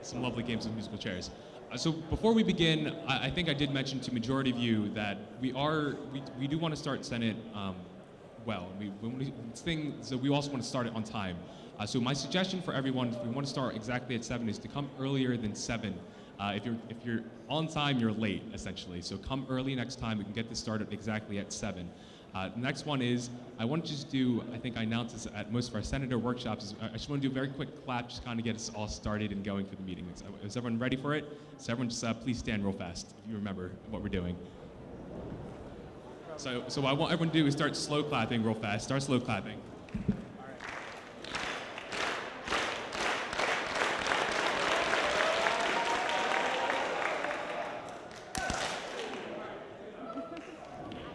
some lovely games of musical chairs. So before we begin, I think I did mention to majority of you that we do want to start Senate well. So we also want to start it on time. So my suggestion for everyone, if we want to start exactly at 7, is to come earlier than 7. If you're on time, you're late, essentially. So come early next time. We can get this started exactly at 7. The next one is, I want to just do, I think I announced this at most of our senator workshops, I just want to do a very quick clap, just kind of get us all started and going for the meeting. Is everyone ready for it? So everyone just please stand real fast if you remember what we're doing. So what I want everyone to do is start slow clapping real fast. Start slow clapping.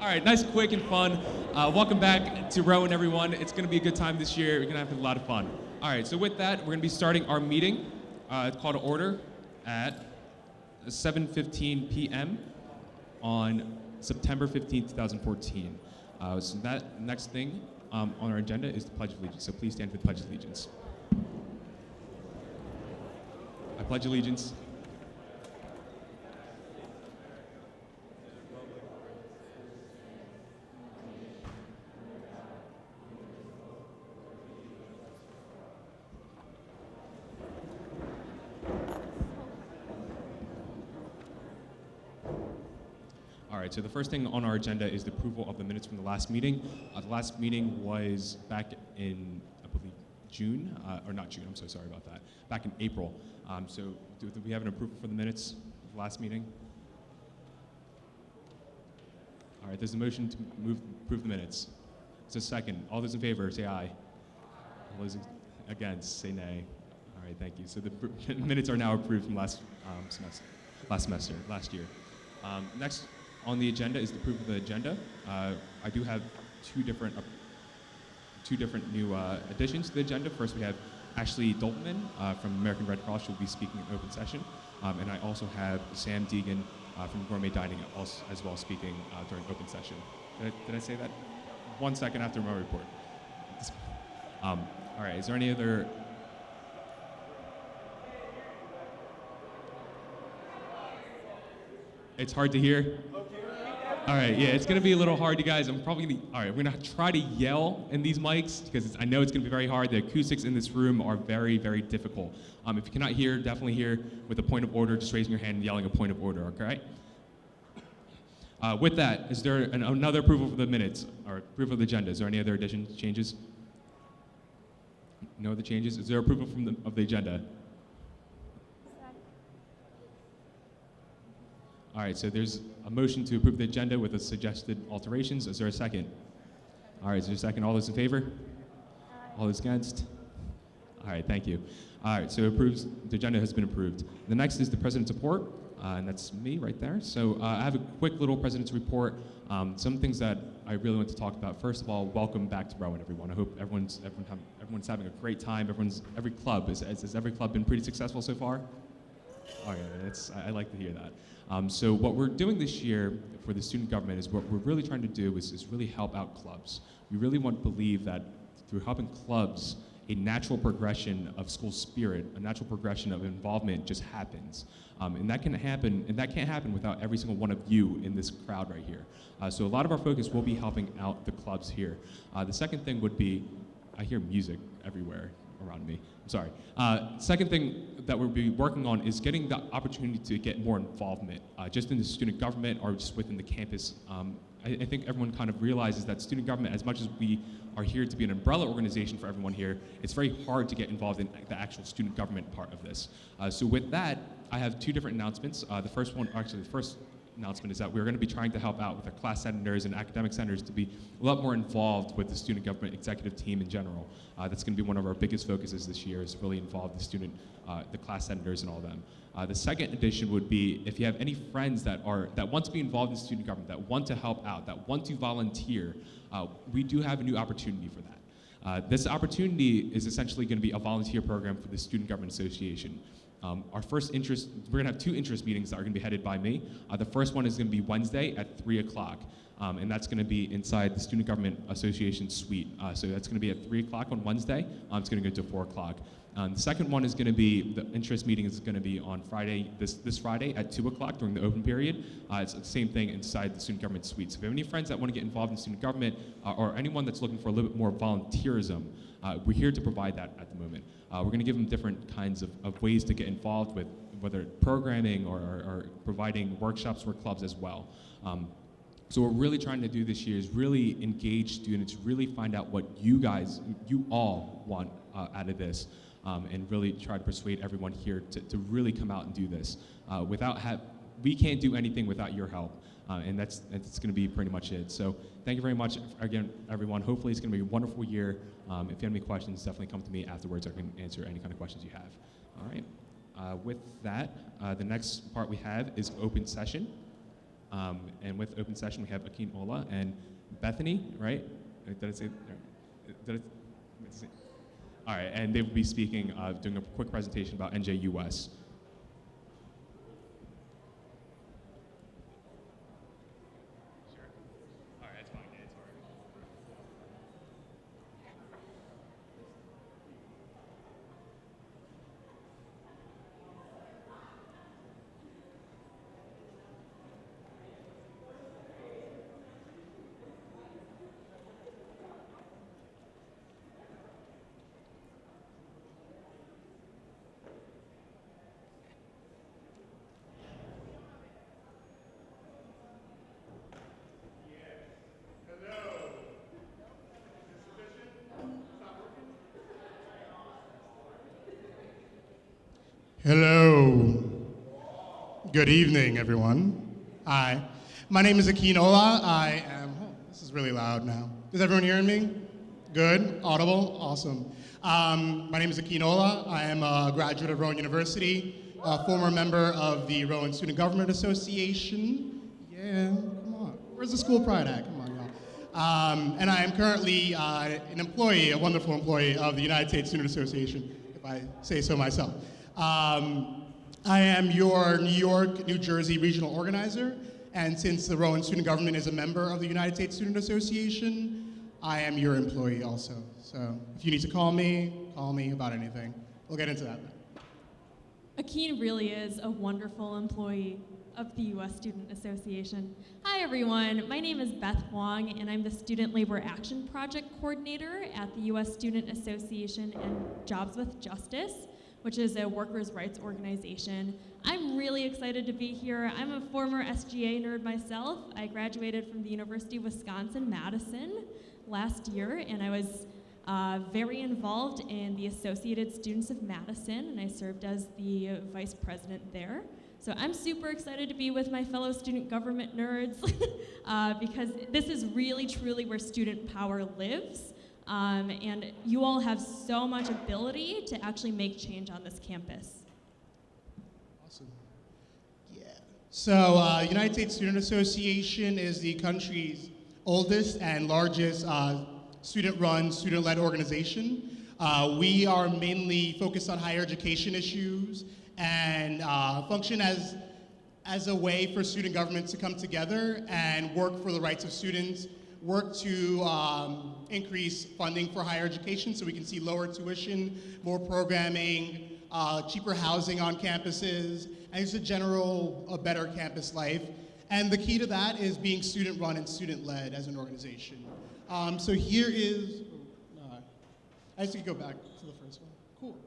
All right, nice, quick, and fun. Welcome back to Rowan, everyone. It's going to be a good time this year. We're going to have a lot of fun. All right, so with that, we're going to be starting our meeting. It's called to order at 7:15 p.m. on September 15th, 2014. So that next thing on our agenda is the Pledge of Allegiance. So please stand for the Pledge of Allegiance. I pledge allegiance. All right, so the first thing on our agenda is the approval of the minutes from the last meeting. The last meeting was back in, I believe, June, or not June, I'm so sorry about that, back in April. So do we have an approval for the minutes of the last meeting? All right, there's a motion to approve the minutes. It's a second. All those in favor, say aye. All those against, say nay. All right, thank you. So the minutes are now approved from last year. Next on the agenda is the approval of the agenda. I do have two different new additions to the agenda. First, we have Ashley Doltman from American Red Cross. She'll be speaking in open session. And I also have Sam Deegan from Gourmet Dining as well speaking during open session. Did I say that? 1 second after my report. All right, is there any other? It's hard to hear? All right, yeah, it's gonna be a little hard, you guys. All right, we're gonna try to yell in these mics because I know it's gonna be very hard. The acoustics in this room are very, very difficult. If you cannot hear, definitely hear with a point of order, just raising your hand and yelling a point of order, okay? With that, is there another approval for the minutes, or approval of the agenda? Is there any other additions, changes? No other changes? Is there approval of the agenda? All right, so there's a motion to approve the agenda with the suggested alterations. Is there a second? All right, is there a second? All those in favor? All those against? All right, thank you. All right, so the agenda has been approved. The next is the President's report, and that's me right there. So I have a quick little President's report. Some things that I really want to talk about. First of all, welcome back to Rowan, everyone. I hope everyone's having a great time. Every club, has every club been pretty successful so far? Oh yeah, I like to hear that. So what we're doing this year for the student government is what we're really trying to do is really help out clubs. We really want to believe that through helping clubs, a natural progression of school spirit, a natural progression of involvement just happens. And that can't happen without every single one of you in this crowd right here. So a lot of our focus will be helping out the clubs here. The second thing would be, I hear music everywhere around me. I'm sorry. Second thing that we'll be working on is getting the opportunity to get more involvement, just in the student government or just within the campus. I think everyone kind of realizes that student government, as much as we are here to be an umbrella organization for everyone here, it's very hard to get involved in the actual student government part of this. So with that, I have two different announcements. The first announcement is that we're going to be trying to help out with our class senators and academic senators to be a lot more involved with the student government executive team in general. That's going to be one of our biggest focuses this year, is really involve the class senators and all of them. The second addition would be, if you have any friends that want to be involved in student government, that want to help out, that want to volunteer, we do have a new opportunity for that. This opportunity is essentially going to be a volunteer program for the Student Government Association. Our first interest, we're going to have two interest meetings that are going to be headed by me. The first one is going to be Wednesday at 3 o'clock, and that's going to be inside the Student Government Association suite. So that's going to be at 3 o'clock on Wednesday. It's going to go to 4 o'clock. The second one is going to be, the interest meeting is going to be on Friday, this Friday at 2 o'clock during the open period. It's the same thing inside the student government suite. So if you have any friends that want to get involved in student government or anyone that's looking for a little bit more volunteerism, we're here to provide that at the moment. We're going to give them different kinds of ways to get involved with, whether programming or providing workshops or clubs as well. So what we're really trying to do this year is really engage students, really find out what you all want out of this, and really try to persuade everyone here to really come out and do this. We can't do anything without your help, and that's going to be pretty much it. So thank you very much again, everyone. Hopefully it's going to be a wonderful year. If you have any questions, definitely come to me afterwards. I can answer any kind of questions you have. All right. With that, the next part we have is open session. And with open session, we have Akin Ola and Bethany, right? Did I say? All right, and they will be speaking, doing a quick presentation about NJUS. Sure. All right, that's fine. Yeah, it's all right. Hello. Good evening, everyone. Hi. My name is Akin Ola. This is really loud now. Is everyone hearing me? Good? Audible? Awesome. My name is Akin Ola. I am a graduate of Rowan University, a former member of the Rowan Student Government Association. Yeah, come on. Where's the school pride at? Come on, y'all. And I am currently an employee, a wonderful employee of the United States Student Association, if I say so myself. I am your New York, New Jersey regional organizer, and since the Rowan Student Government is a member of the United States Student Association, I am your employee also. So if you need to call me about anything. We'll get into that. Akin really is a wonderful employee of the U.S. Student Association. Hi everyone, my name is Beth Huang and I'm the Student Labor Action Project Coordinator at the U.S. Student Association and Jobs with Justice, which is a workers' rights organization. I'm really excited to be here. I'm a former SGA nerd myself. I graduated from the University of Wisconsin-Madison last year, and I was very involved in the Associated Students of Madison, and I served as the vice president there. So I'm super excited to be with my fellow student government nerds because this is really, truly where student power lives. And you all have so much ability to actually make change on this campus. Awesome. Yeah. So United States Student Association is the country's oldest and largest student-run, student-led organization. We are mainly focused on higher education issues and function as a way for student government to come together and work for the rights of students, work to increase funding for higher education so we can see lower tuition, more programming, cheaper housing on campuses, and just a better campus life. And the key to that is being student-run and student-led as an organization. So here is, I just need to go back to the first one. Cool.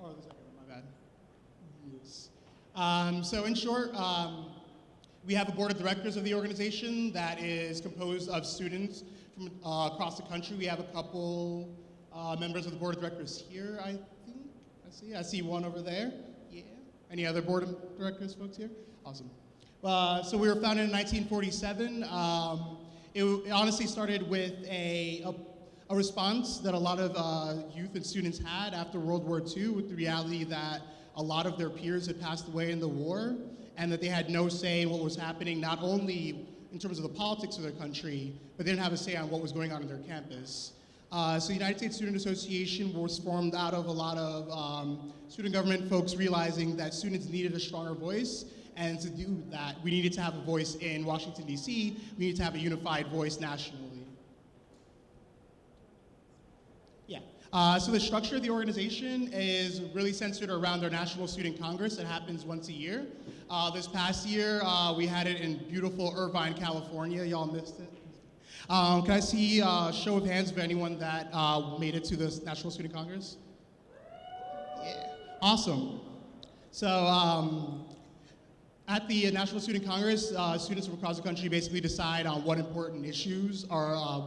Oh, the second one, my bad. Yes. So in short, we have a board of directors of the organization that is composed of students from across the country. We have a couple members of the board of directors here, I think. I see one over there. Yeah. Any other board of directors folks here? Awesome. So we were founded in 1947. It honestly started with a response that a lot of youth and students had after World War II, with the reality that a lot of their peers had passed away in the war, and that they had no say in what was happening, not only in terms of the politics of their country, but they didn't have a say on what was going on in their campus. So the United States Student Association was formed out of a lot of student government folks realizing that students needed a stronger voice, and to do that, we needed to have a voice in Washington, D.C. We needed to have a unified voice nationally. Yeah. So the structure of the organization is really centered around our National Student Congress that happens once a year. This past year, we had it in beautiful Irvine, California. Y'all missed it. Can I see a show of hands of anyone that made it to the National Student Congress? Yeah, awesome. So at the National Student Congress, students from across the country basically decide on what important issues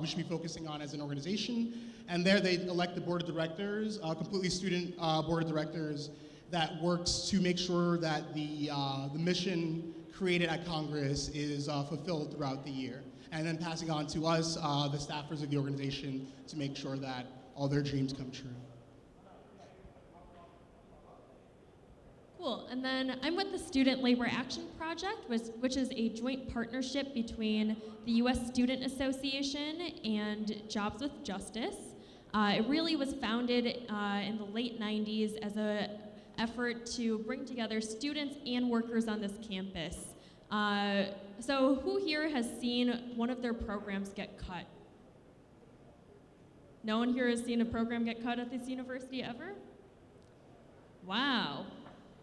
we should be focusing on as an organization. And there they elect the board of directors, a completely student board of directors that works to make sure that the mission created at Congress is fulfilled throughout the year. And then passing on to us, the staffers of the organization, to make sure that all their dreams come true. Cool, and then I'm with the Student Labor Action Project, which is a joint partnership between the U.S. Student Association and Jobs with Justice. It really was founded in the late 90s as an effort to bring together students and workers on this campus. So who here has seen one of their programs get cut? No one here has seen a program get cut at this university ever? Wow.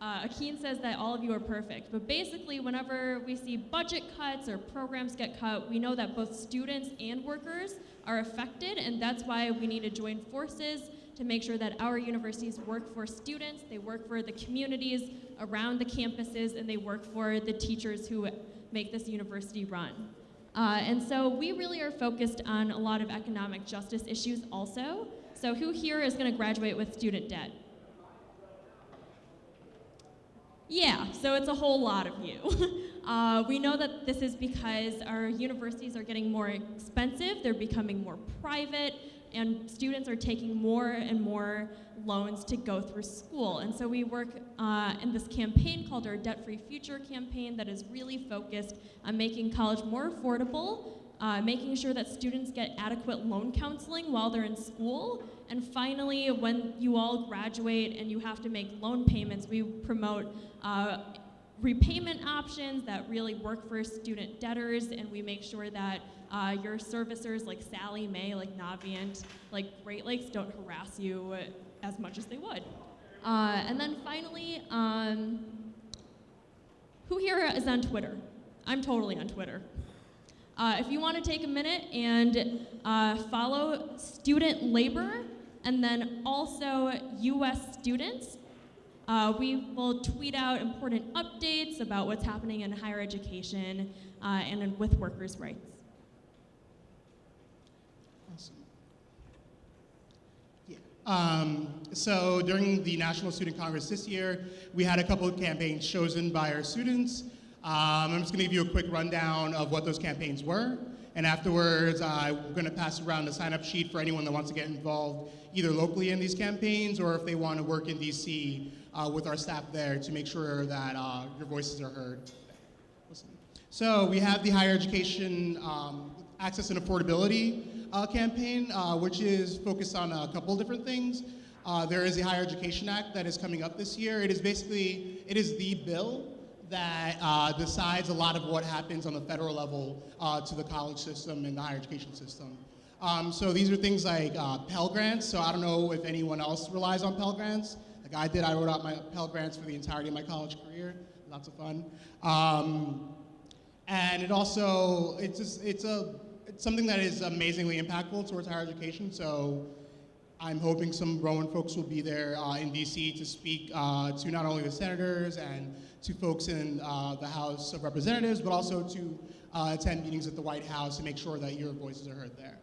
Akeen says that all of you are perfect, but basically whenever we see budget cuts or programs get cut, we know that both students and workers are affected, and that's why we need to join forces to make sure that our universities work for students, they work for the communities around the campuses, and they work for the teachers who make this university run. And so we really are focused on a lot of economic justice issues also. So who here is going to graduate with student debt? Yeah, so it's a whole lot of you. We know that this is because our universities are getting more expensive, they're becoming more private, and students are taking more and more loans to go through school. And so we work in this campaign called our Debt-Free Future campaign that is really focused on making college more affordable, making sure that students get adequate loan counseling while they're in school, and finally, when you all graduate and you have to make loan payments, we promote repayment options that really work for student debtors, and we make sure that your servicers like Sally Mae, like Navient, like Great Lakes don't harass you as much as they would. And then finally, who here is on Twitter? I'm totally on Twitter. If you want to take a minute and follow Student Labor and then also US students, we will tweet out important updates about what's happening in higher education and with workers' rights. Awesome. Yeah. So during the National Student Congress this year, we had a couple of campaigns chosen by our students. I'm just going to give you a quick rundown of what those campaigns were, and afterwards we're going to pass around the sign-up sheet for anyone that wants to get involved either locally in these campaigns or if they want to work in DC with our staff there to make sure that your voices are heard. So we have the higher education access and affordability campaign, which is focused on a couple different things. There is a Higher Education Act that is coming up this year. It is the bill that decides a lot of what happens on the federal level to the college system and the higher education system. So these are things like Pell Grants. So I don't know if anyone else relies on Pell Grants. Like I did, I wrote out my Pell Grants for the entirety of my college career. Lots of fun. And it also, it's something that is amazingly impactful towards higher education. So I'm hoping some Rowan folks will be there in DC to speak to not only the senators and to folks in the House of Representatives, but also to attend meetings at the White House to make sure that your voices are heard there.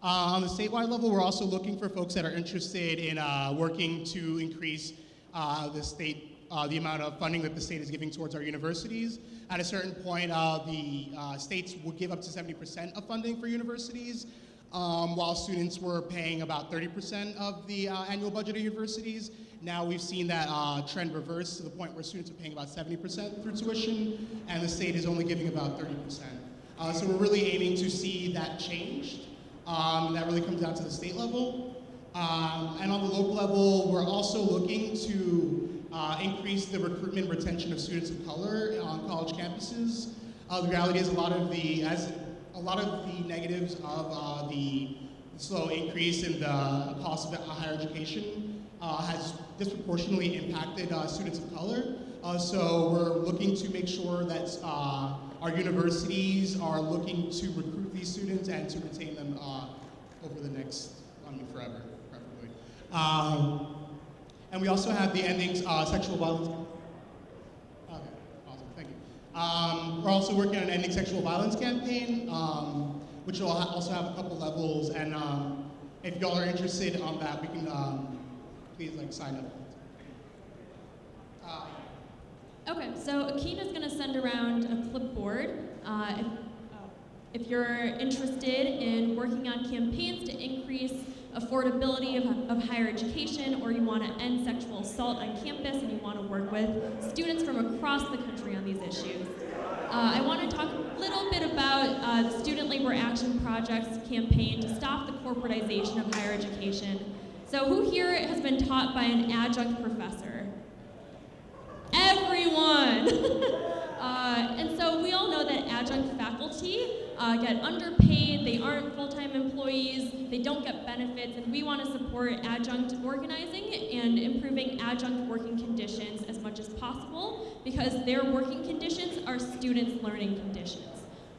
On the statewide level, we're also looking for folks that are interested in working to increase the amount of funding that the state is giving towards our universities. At a certain point, the states would give up to 70% of funding for universities, while students were paying about 30% of the annual budget of universities. Now we've seen that trend reverse to the point where students are paying about 70% through tuition, and the state is only giving about 30%. So we're really aiming to see that changed. That really comes down to the state level. And on the local level, we're also looking to increase the recruitment and retention of students of color on college campuses. The reality is a lot of the negatives of the slow increase in the cost of higher education has disproportionately impacted students of color. So we're looking to make sure that our universities are looking to recruit these students and to retain them over the next, forever, preferably. And we also have the Ending Sexual Violence. Okay, awesome, thank you. We're also working on an Ending Sexual Violence campaign, which will also have a couple levels. And if y'all are interested on that, we can please sign up. Okay, so Akeen is going to send around a clipboard. If you're interested in working on campaigns to increase affordability of higher education, or you want to end sexual assault on campus and you want to work with students from across the country on these issues. I want to talk a little bit about the Student Labor Action Project's campaign to stop the corporatization of higher education. So who here has been taught by an adjunct professor? Everyone! And so we all know that adjunct faculty get underpaid, they aren't full-time employees, they don't get benefits, and we want to support adjunct organizing and improving adjunct working conditions as much as possible, because their working conditions are students' learning conditions.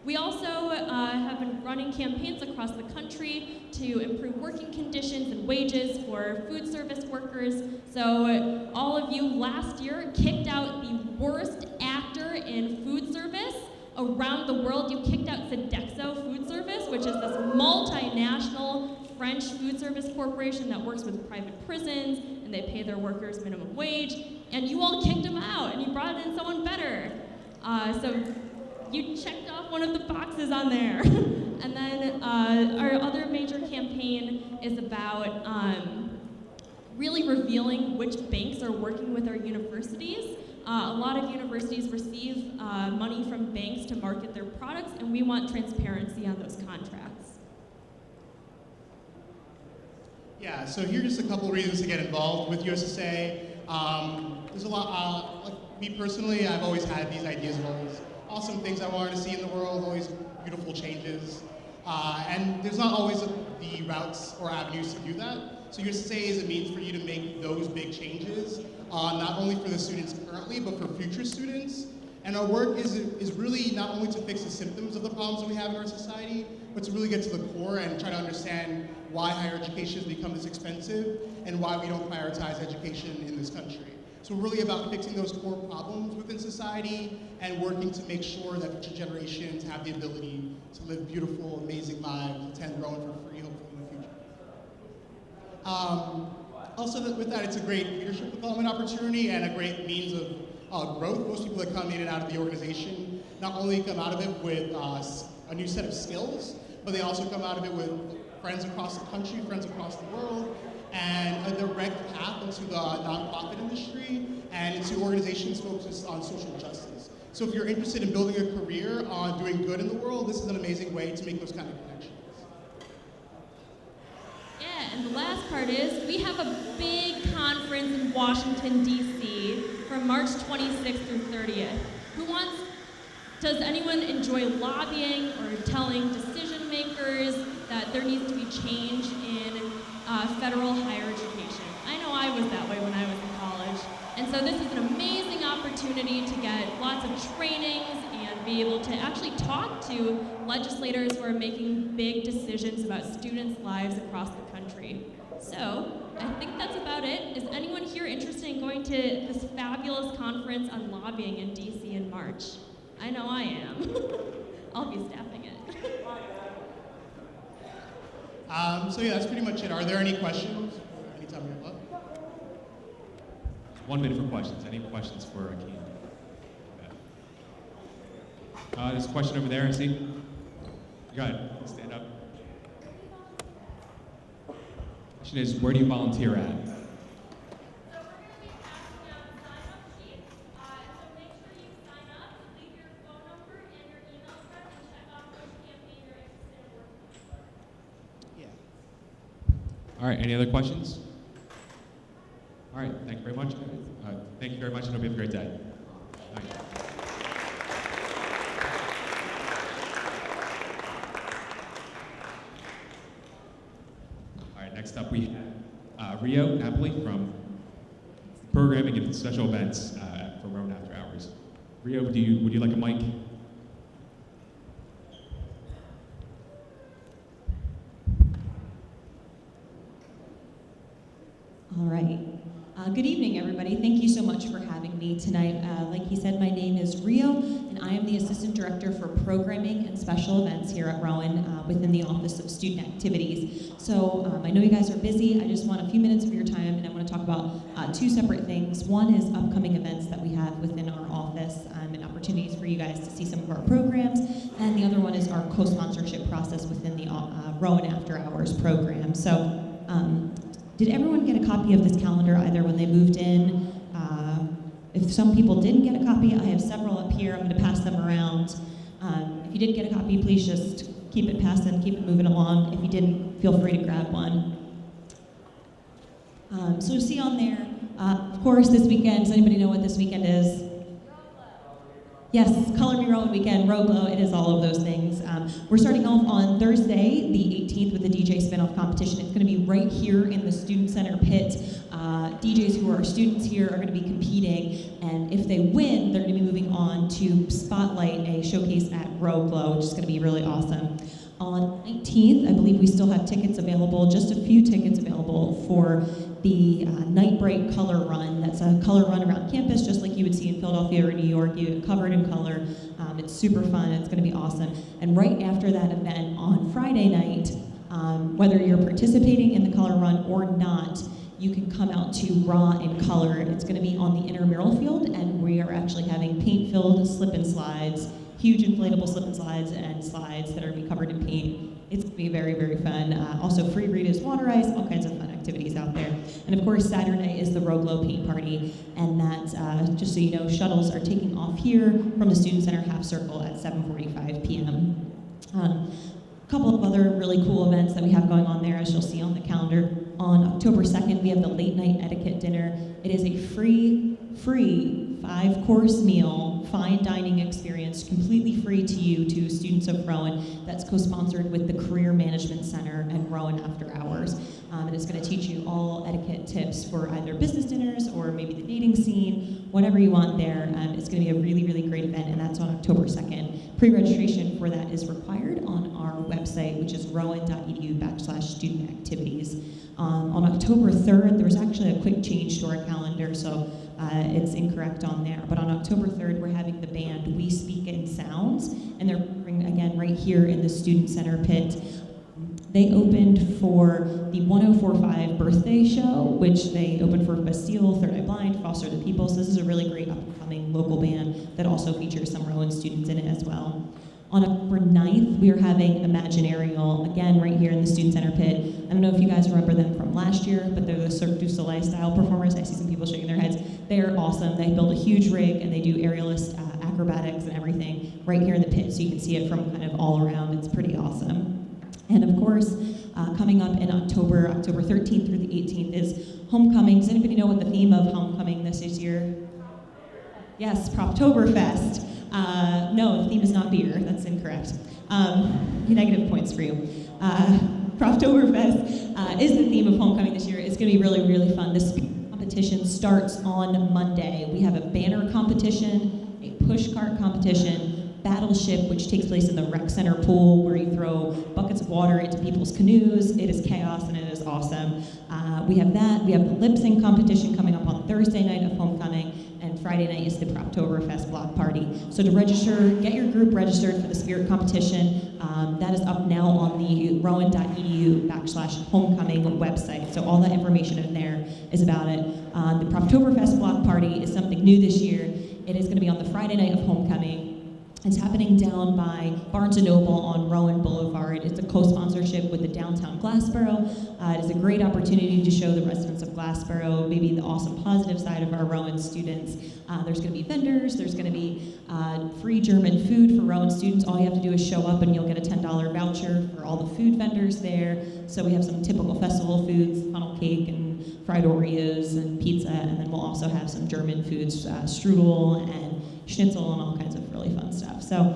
We also have been running campaigns across the country to improve working conditions and wages for food service workers. So all of you last year kicked out the worst actor in food service around the world. You kicked out Sodexo Food Service, which is this multinational French food service corporation that works with private prisons, and they pay their workers minimum wage. And you all kicked them out, and you brought in someone better. So you checked off one of the boxes on there. And then our other major campaign is about really revealing which banks are working with our universities. A lot of universities receive money from banks to market their products, and we want transparency on those contracts. Yeah, so here are just a couple reasons to get involved with USSA. There's a lot, like me personally, I've always had these ideas of always awesome things I wanted to see in the world, always beautiful changes. And there's not always the routes or avenues to do that. So USSA is a means for you to make those big changes, not only for the students currently, but for future students. And our work is really not only to fix the symptoms of the problems that we have in our society, but to really get to the core and try to understand why higher education has become this expensive and why we don't prioritize education in this country. So we're really about fixing those core problems within society and working to make sure that future generations have the ability to live beautiful, amazing lives, attend growing for free, hopefully in the future. Also with that, it's a great leadership development opportunity and a great means of growth. Most people that come in and out of the organization not only come out of it with a new set of skills, but they also come out of it with friends across the country, friends across the world, and a direct path into the nonprofit industry and into organizations focused on social justice. So if you're interested in building a career on doing good in the world, this is an amazing way to make those kind of connections. Yeah, and the last part is we have a big conference in Washington, D.C. from March 26th through 30th. Does anyone enjoy lobbying or telling decision makers that there needs to be change in federal higher education? I know I was that way when I was in college. And so this is an amazing opportunity to get lots of trainings and be able to actually talk to legislators who are making big decisions about students' lives across the country. So I think that's about it. Is anyone here interested in going to this fabulous conference on lobbying in DC in March? I know I am. I'll be staffing it. So yeah, that's pretty much it. Are there any questions? Anytime you have left. 1 minute for questions. Any questions for Akeen? There's a question over there, I see. Go ahead, stand up. Question is, where do you volunteer at? All right, any other questions? All right, thank you very much. Thank you very much, and hope you have a great day. All right. Rio Napoli from Programming and Special Events for Rowan After Hours. Rio, would you like a mic? All right. Good evening, everybody. Thank you so much for having me tonight. Like he said, my name is Rio, and I am the Assistant Director for Programming and Special Events here at Rowan within the Office of Student Activities. So I know you guys are busy. I just want a few minutes of your time, and I want to talk about two separate things. One is upcoming events that we have within our office and opportunities for you guys to see some of our programs, and the other one is our co-sponsorship process within the Rowan After Hours program. So did everyone get a copy of this calendar either when they moved in? If some people didn't get a copy, I have several up here. I'm going to pass them around. If you did get a copy, please just keep it passing, keep it moving along. If you didn't, feel free to grab one. So you'll see on there, of course, this weekend, does anybody know what this weekend is? Yes, Color Me Rowan Weekend, Row Glow, it is all of those things. We're starting off on Thursday, the 18th, with the DJ Spin-Off competition. It's going to be right here in the Student Center pit. DJs who are students here are going to be competing, and if they win, they're going to be moving on to spotlight a showcase at Row Glow, which is going to be really awesome. On 19th, I believe we still have tickets available, just a few tickets available for the Night Bright Color Run. That's a color run around campus, just like you would see in Philadelphia or New York. You get covered in color. It's super fun. It's going to be awesome. And right after that event on Friday night, whether you're participating in the color run or not, you can come out to Raw in Color. It's going to be on the intramural field, and we are actually having paint-filled slip-and-slides, huge inflatable slip-and-slides and slides that are going to be covered in paint. It's going to be very, very fun. Also, free Rita's water ice, all kinds of fun activities out there. And of course, Saturday is the Row Glow paint party, and that, just so you know, shuttles are taking off here from the Student Center half circle at 7:45 p.m. A couple of other really cool events that we have going on there, as you'll see on the calendar. On October 2nd, we have the Late Night Etiquette Dinner. It is a free 5-course meal, fine dining experience, completely free to you, to students of Rowan, that's co-sponsored with the Career Management Center and Rowan After Hours. And it's going to teach you all etiquette tips for either business dinners or maybe the dating scene, whatever you want there. It's going to be a really, really great event, and that's on October 2nd. Pre-registration for that is required on our website, which is rowan.edu/student activities. On October 3rd, there was actually a quick change to our calendar, so it's incorrect on there. But on October 3rd, we're having the band We Speak in Sounds, and they're again right here in the Student Center pit. They opened for the 1045 birthday show, which they opened for Bastille, Third Eye Blind, Foster the People. So this is a really great up-and-coming local band that also features some Rowan students in it as well. On October 9th, we are having Imaginarial, again, right here in the Student Center pit. I don't know if you guys remember them from last year, but they're the Cirque du Soleil style performers. I see some people shaking their heads. They are awesome. They build a huge rig, and they do aerialist acrobatics and everything right here in the pit, so you can see it from kind of all around. It's pretty awesome. And of course, coming up in October 13th through the 18th is Homecoming. Does anybody know what the theme of Homecoming this year? Yes, Proptoberfest. No, the theme is not beer. That's incorrect. Negative points for you. Proptoberfest is the theme of Homecoming this year. It's going to be really, really fun. This competition starts on Monday. We have a banner competition, a push cart competition, Battleship, which takes place in the rec center pool, where you throw buckets of water into people's canoes. It is chaos, and it is awesome. We have that. We have the lip sync competition coming up on Thursday night of Homecoming, and Friday night is the Proptoberfest block party. So to register, get your group registered for the spirit competition. That is up now on the rowan.edu/homecoming website. So all that information in there is about it. The Proptoberfest block party is something new this year. It is going to be on the Friday night of Homecoming. It's happening down by Barnes & Noble on Rowan Boulevard. It's a co-sponsorship with the downtown Glassboro. It is a great opportunity to show the residents of Glassboro maybe the awesome positive side of our Rowan students. There's going to be vendors. There's going to be free German food for Rowan students. All you have to do is show up, and you'll get a $10 voucher for all the food vendors there. So we have some typical festival foods, funnel cake and fried Oreos and pizza, and then we'll also have some German foods, strudel and schnitzel and all kinds of really fun stuff. So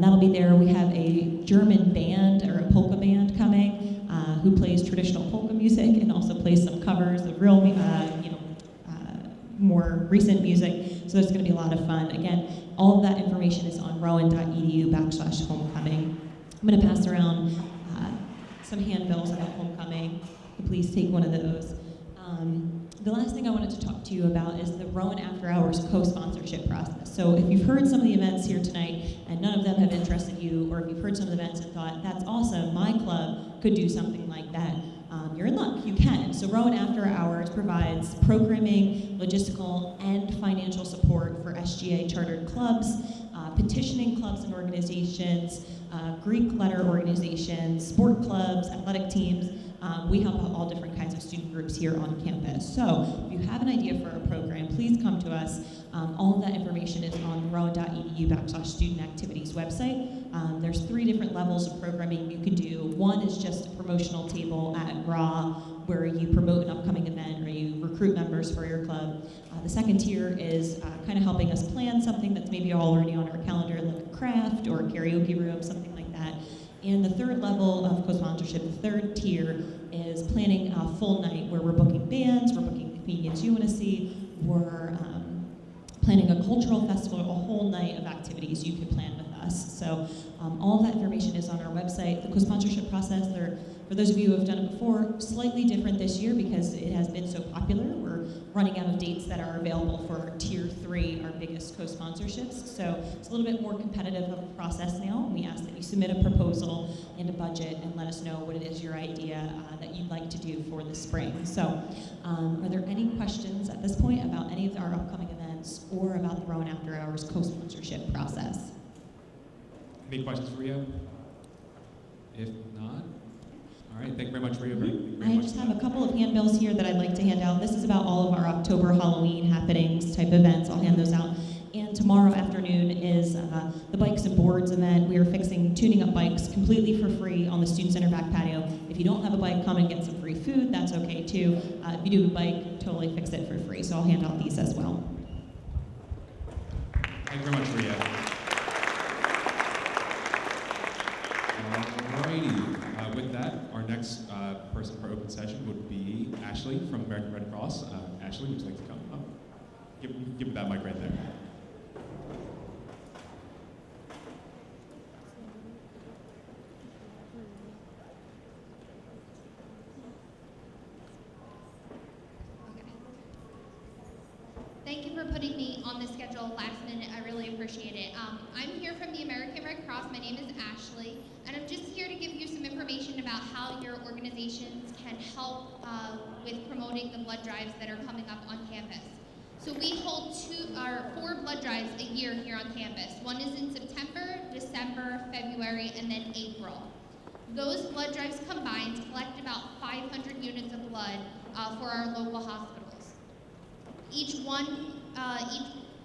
that'll be there. We have a German band, or a polka band, coming. who plays traditional polka music and also plays some covers of real, more recent music. So there's going to be a lot of fun. Again, all of that information is on rowan.edu/homecoming. I'm going to pass around some handbills about homecoming. So please take one of those. The last thing I wanted to talk to you about is the Rowan After Hours co-sponsorship process. So if you've heard some of the events here tonight and none of them have interested you, or if you've heard some of the events and thought, that's awesome, my club could do something like that, you're in luck, you can. So Rowan After Hours provides programming, logistical, and financial support for SGA chartered clubs, petitioning clubs and organizations, Greek letter organizations, sport clubs, athletic teams. We help out all different kinds of student groups here on campus. So if you have an idea for a program, please come to us. All of that information is on rowan.edu/student activities website. There's 3 different levels of programming you can do. One is just a promotional table at RAW, where you promote an upcoming event or you recruit members for your club. The second tier is kind of helping us plan something that's maybe already on our calendar, like a craft or a karaoke room, something like that. And the third level of co-sponsorship, the third tier, is planning a full night where we're booking bands, we're booking the comedians you want to see, we're planning a cultural festival, a whole night of activities you can plan with us. So all of that information is on our website. The co-sponsorship process, for those of you who have done it before, slightly different this year because it has been so popular. We're running out of dates that are available for Tier 3, our biggest co-sponsorships. So it's a little bit more competitive of a process now. We ask that you submit a proposal and a budget and let us know what it is your idea that you'd like to do for the spring. So are there any questions at this point about any of our upcoming events or about the Rowan After Hours co-sponsorship process? Any questions for Rio? If not, all right, thank you very much, Rio. I just have a couple of handbills here that I'd like to hand out. This is about all of our October Halloween happenings type events. I'll hand those out. And tomorrow afternoon is the Bikes and Boards event. We are tuning up bikes completely for free on the Student Center back patio. If you don't have a bike, come and get some free food. That's okay too. If you do have a bike, totally fix it for free. So I'll hand out these as well. Thank you very much, Rio. Alrighty. With that, our next person for open session would be Ashley from American Red Cross. Ashley, would you like to come up? Give me that mic right there. Thank you for putting me on the schedule last minute. I really appreciate it. I'm here from the American Red Cross. My name is Ashley, and I'm just here to give you some information about how your organizations can help with promoting the blood drives that are coming up on campus. So we hold 4 blood drives a year here on campus. One is in September, December, February, and then April. Those blood drives combined collect about 500 units of blood for our local hospitals. Each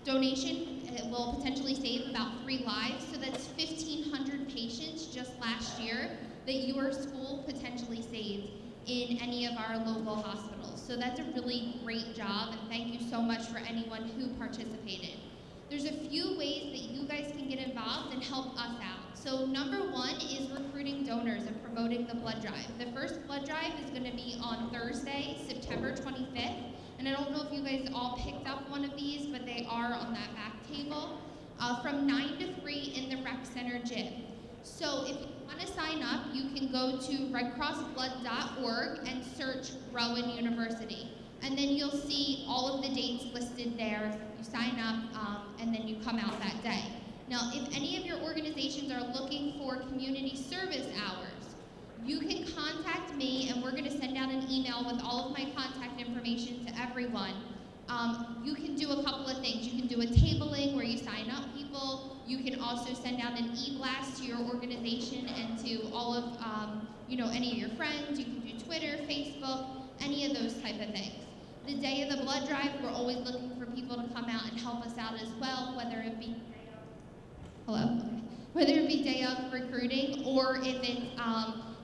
donation will potentially save about 3 lives, so that's 1,500 patients just last year that your school potentially saved in any of our local hospitals. So that's a really great job, and thank you so much for anyone who participated. There's a few ways that you guys can get involved and help us out. So number 1 is recruiting donors and promoting the blood drive. The first blood drive is going to be on Thursday, September 25th. And I don't know if you guys all picked up one of these, but they are on that back table, from 9 to 3 in the rec center gym. So if you want to sign up, you can go to redcrossblood.org and search Rowan University. And then you'll see all of the dates listed there. You sign up, and then you come out that day. Now, if any of your organizations are looking for community service hours, you can contact me, and we're going to send out an email with all of my contact information to everyone. You can do a couple of things. You can do a tabling where you sign up people. You can also send out an e-blast to your organization and to all of any of your friends. You can do Twitter, Facebook, any of those type of things. The day of the blood drive, we're always looking for people to come out and help us out as well, whether it be day of recruiting or if it's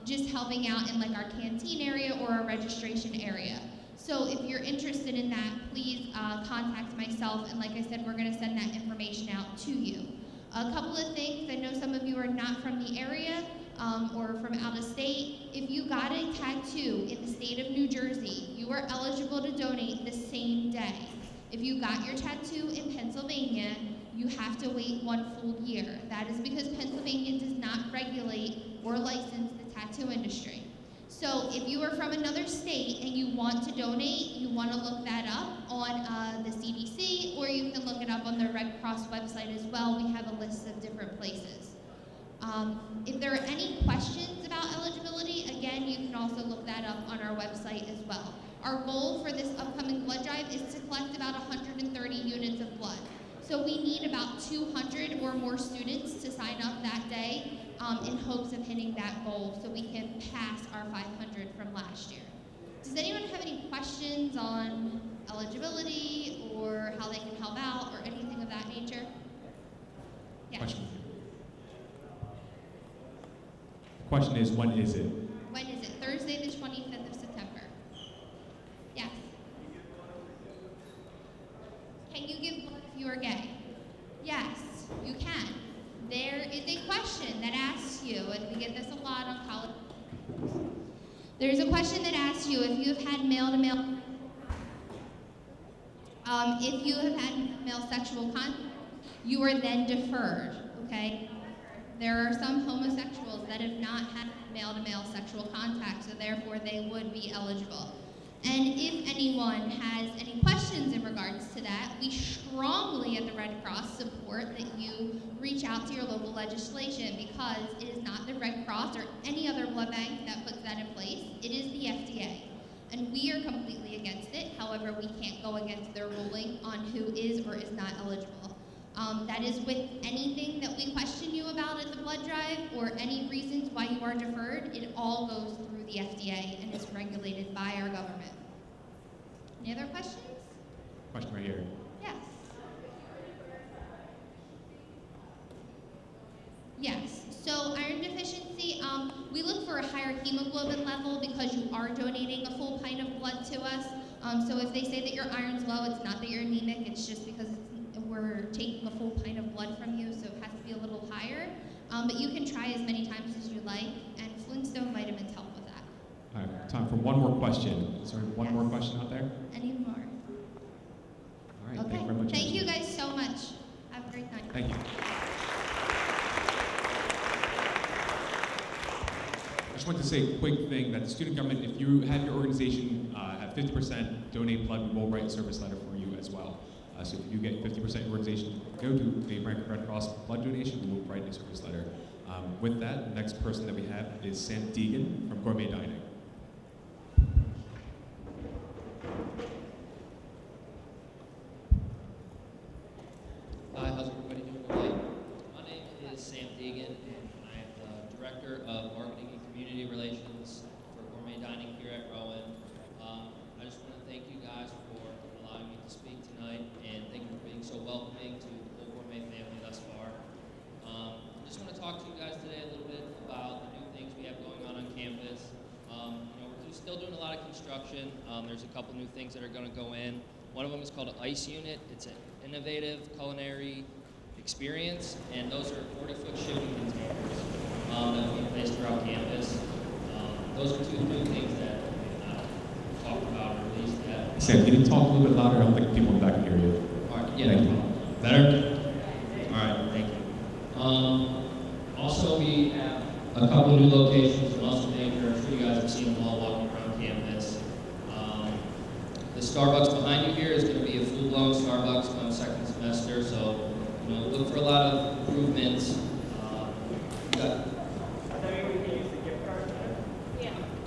just helping out in like our canteen area or our registration area. So if you're interested in that, please contact myself, and like I said, we're going to send that information out to you. A couple of things, I know some of you are not from the area. or from out of state, if you got a tattoo in the state of New Jersey, you are eligible to donate the same day. If you got your tattoo in Pennsylvania, you have to wait 1 full year. That is because Pennsylvania does not regulate or license the tattoo industry. So if you are from another state and you want to donate, you want to look that up on the CDC, or you can look it up on the Red Cross website as well. We have a list of different places. If there are any questions about eligibility, again, you can also look that up on our website as well. Our goal for this upcoming blood drive is to collect about 130 units of blood. So we need about 200 or more students to sign up that day in hopes of hitting that goal so we can pass our 500 from last year. Does anyone have any questions on eligibility or how they can help out or anything of that nature? Yes. Question. The question is, when is it? When is it? Thursday the 25th of September. Yes. Can you give blood if you are gay? Yes, you can. There is a question that asks you, and we get this a lot on college. There's a question that asks you if you have had male-to-male, if you have had male sexual contact, you are then deferred, okay? There are some homosexuals that have not had male-to-male sexual contact, so therefore they would be eligible. And if anyone has any questions in regards to that, we strongly at the Red Cross support that you reach out to your local legislation, because it is not the Red Cross or any other blood bank that puts that in place. It is the FDA. And we are completely against it. However, we can't go against their ruling on who is or is not eligible. That is with anything that we question you about at the blood drive or any reasons why you are deferred, it all goes through the FDA and is regulated by our government. Any other questions? Question right here. Yes. Yes, so iron deficiency, we look for a higher hemoglobin level because you are donating a full pint of blood to us. So if they say that your iron's low, it's not that you're anemic, it's just because we're taking a full pint of blood from you, so it has to be a little higher. But you can try as many times as you like, and Flintstone vitamins help with that. All right, time for one more question. Is there one more question out there? Any more? All right, Okay. thank you very much. Thank you guys so much. Have a great night. Thank you. I just wanted to say a quick thing that the student government, if you have your organization have 50% donate blood, we will write a service letter for you as well. So if you get 50% of your organization go to the American Red Cross blood donation, we will write a service letter. With that, the next person that we have is Sam Deegan from Gourmet Dining. Hi, how's everybody doing tonight? My name is Sam Deegan, and I am the Director of Marketing and Community Relations for Gourmet Dining here at Rowan. I just want to thank you guys for allowing me to speak tonight, and thank you for being so welcoming to the whole Gourmet family thus far. I just want to talk to you guys today a little bit about the new things we have going on campus. We're still doing a lot of construction. There's a couple new things that are going to go in. One of them is called an ice unit. It's an innovative culinary experience, and those are 40-foot shipping containers that will be placed throughout campus. Those are two new things that we've talked about or released yet. Sam, can you talk a little bit louder? I don't think people in the back can hear you. All right, yeah, Thank no you. problem. Better? All right, thank you. Also, we have a couple new locations in Muscle Danger. I'm sure you guys have seen them all walking around campus. The Starbucks behind you here is going to be a full-blown Starbucks come second semester, so look for a lot of improvements.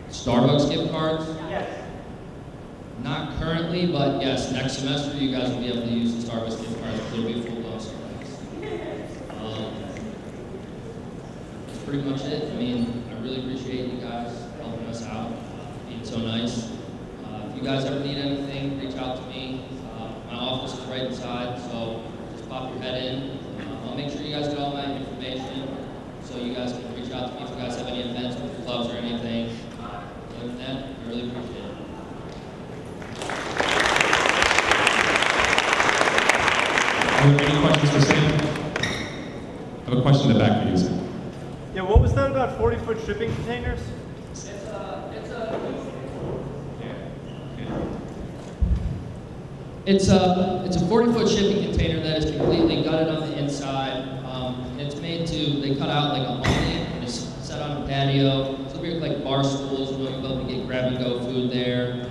Starbucks gift cards? Yes. Not currently, but yes, next semester you guys will be able to use the Starbucks gift cards because it'll be a full-blown Starbucks. That's pretty much it. I mean, I really appreciate you guys helping us out, being so nice. If you guys ever need anything, reach out to me. My office is right inside, so just pop your head in. I'll make sure you guys get all my information so you guys can reach out to me if you guys have any events with your clubs or anything. Other than that, I really appreciate it. Are there any questions for Sam? I have a question in the back for you, Sam. Yeah, what was that about 40-foot shipping containers? It's a 40-foot shipping container that is completely gutted on the inside. It's made to, they cut out like a awning and it's set on a patio. So it'll be like bar stools, you'll be able to get grab-and-go food there,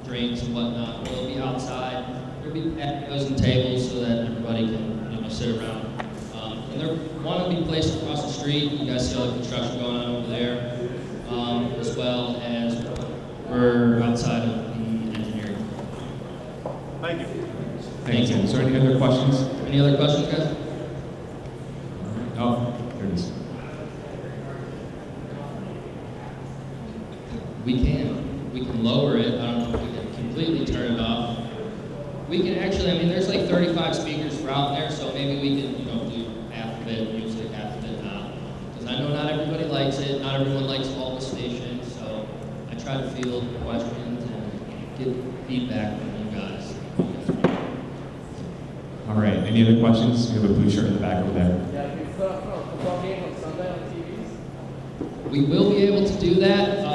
drinks and whatnot. It'll be outside. There'll be patios and tables so that everybody can sit around. And there one will be placed across the street. You guys see all the construction going on over there, as well as we're outside of the engineering. Thank you. Thanks. Is there any other questions? Any other questions, guys? Oh, there it is. We can lower it. I don't know if we can completely turn it off. We can actually, I mean, there's like 35 speakers for out there, so maybe we can, do half of it, usually half of it not. Because I know not everybody likes it, not everyone likes all the stations, so I try to field questions and get feedback from you guys. All right. Any other questions? We have a blue shirt in the back over there. Yeah, can you put up a football game on Sunday on TVs? We will be able to do that.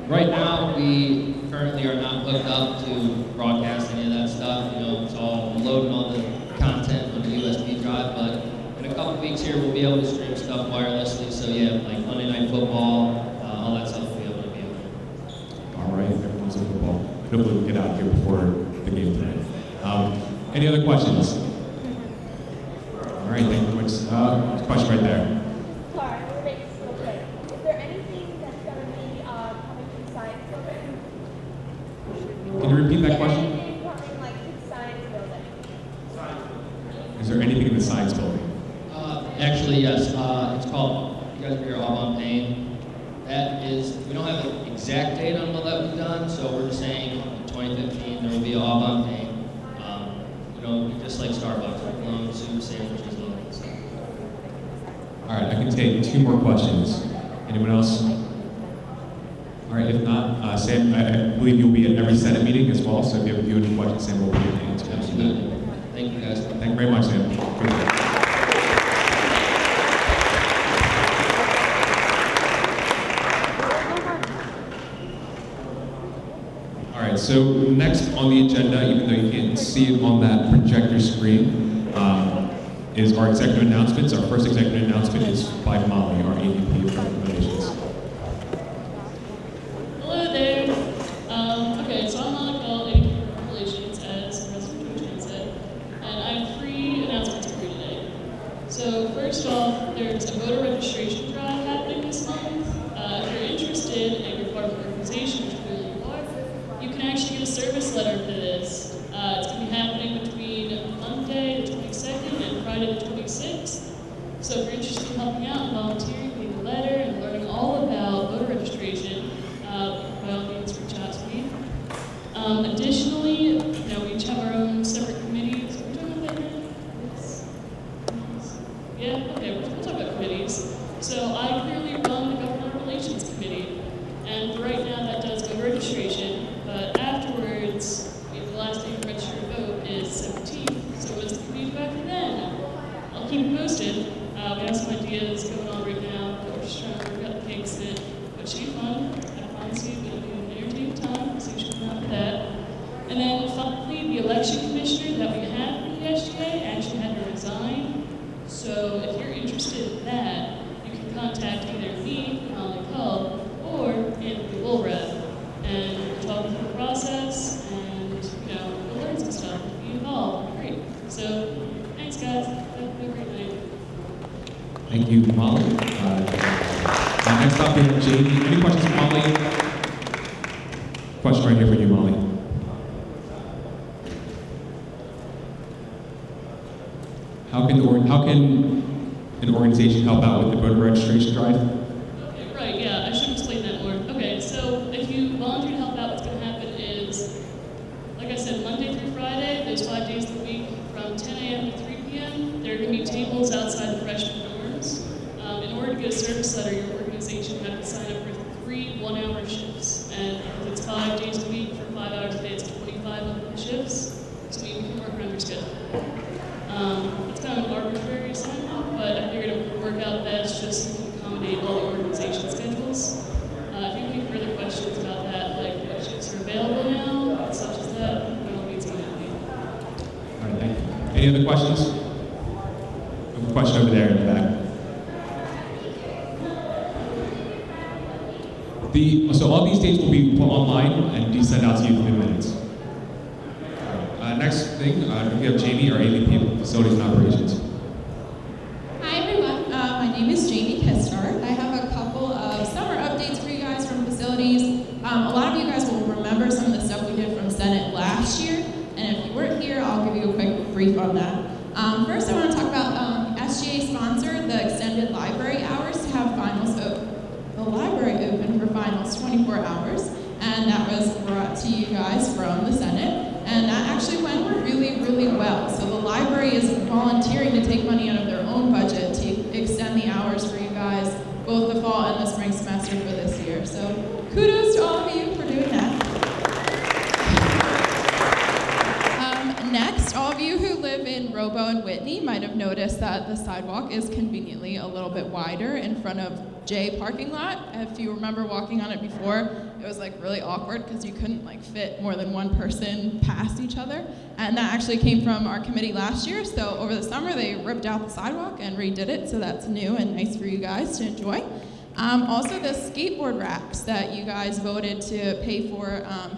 Right now, we currently are not hooked up to broadcast any of that stuff. It's all loading all the content on the USB drive. But in a couple weeks here, we'll be able to stream stuff wirelessly. So yeah, like Monday Night Football, all that stuff will be able to be available. All right. Everyone's in football. Hopefully we'll get out here before the game tonight. Any other questions? All right. Thank you very much. Question right there. Sorry, I'm gonna make this real quick. Is there anything that's gonna be coming to the science building? Can you repeat that Is there question? anything coming like to the science building? Is there anything in the science building? Actually, yes. It's called, you guys hear Aubon Pain. That is, we don't have an exact date on when that will be done, so we're just saying in 2015 there will be Aubon Pain. Just like Starbucks, clone soup, sandwiches, all that stuff. All right. I can take two more questions. Anyone else? All right. If not, Sam, I believe you'll be at every Senate meeting as well. So if you have any questions, Sam will be able to answer them. Absolutely. Thank you, guys. Thank you very much, Sam. Appreciate it. All right, so next on the agenda, even though you can't see it on that projector screen, is our executive announcements. Our first executive announcement is by Molly, our AVP of recommendations. Hello there. Okay, so I'm Molly Call, AVP of Relations, as President George said, and I have 3 announcements for you today. So first off, there's a voter registration drive happening this month. If you're interested and you're part of an organization, which clearly you are, you can actually get a service letter for this. It's going to be happening between Monday the 22nd and Friday the 26th. So if you're interested in helping out and volunteering, getting a letter, and learning all about voter registration, by all means reach out to me. Additionally, we each have our own separate committees. Are we talking about that yet? Yeah? Okay, we'll talk about committees. So I currently run the Government Relations Committee, and for right now that does voter registration, but afterwards, the last day to register to vote is 17th. So what's the committee do after then? I'll keep you posted. We have some ideas going on right now, but we're just trying to work out the kinks in it. But it should be fun. I promise you, it'll be an entertaining time. So you should come out for that. And then finally, the election commissioner that we had for the SGA actually had to resign. So if you're interested in that, you can contact either me, Molly Cull, or Anthony Woolreth, and talk through the process and we'll learn some stuff. Be involved. Great. So thanks, guys. Have a great night. Thank you, Molly. Next up, we have Jamie. Any questions for Molly? Question right here for you, Molly. How can an organization help out with the voter registration drive? Okay, right, yeah, I should explain that more. Okay, so if you volunteer to help out, what's going to happen is, like I said, Monday through Friday, those 5 days of the week, from 10 a.m. to 3 p.m., there are going to be tables outside the freshman dorms. In order to get a service letter, your organization has to sign up for 3 one-hour shifts. And if it's 5 days a week for 5 hours a day, it's 25 open shifts. So you can work around your schedule. It's kind of an arbitrary assignment, but I figured it would work out best just so you can Any other questions? I have a question over there in the back. So all these dates will be put online and be sent out to you within minutes. Next thing, we have Jamie, our AVP of Facilities and Operations. Hi everyone, my name is Jamie Kistart. I have a couple of summer updates for you guys from facilities. A lot of you guys will remember some of the stuff we did from Senate last year, and if you weren't here, I'll give you a quick brief on that. First, I want to talk about SGA sponsored the extended library hours to have finals the library open for finals 24 hours, and that was brought to you guys from the Senate. And that actually went really, really well. So the library is volunteering to take money out of their own budget to extend the hours for you guys, both the fall and the spring semester for this year. So kudos to all of you for doing that. Next, all of you who live in Robo and Whitney might have noticed that the sidewalk is conveniently a little bit wider in front of J parking lot. If you remember walking on it before, it was like really awkward because you couldn't like fit more than one person past each other. And that actually came from our committee last year. So over the summer, they ripped out the sidewalk and redid it. So that's new and nice for you guys to enjoy. Also, the skateboard racks that you guys voted to pay for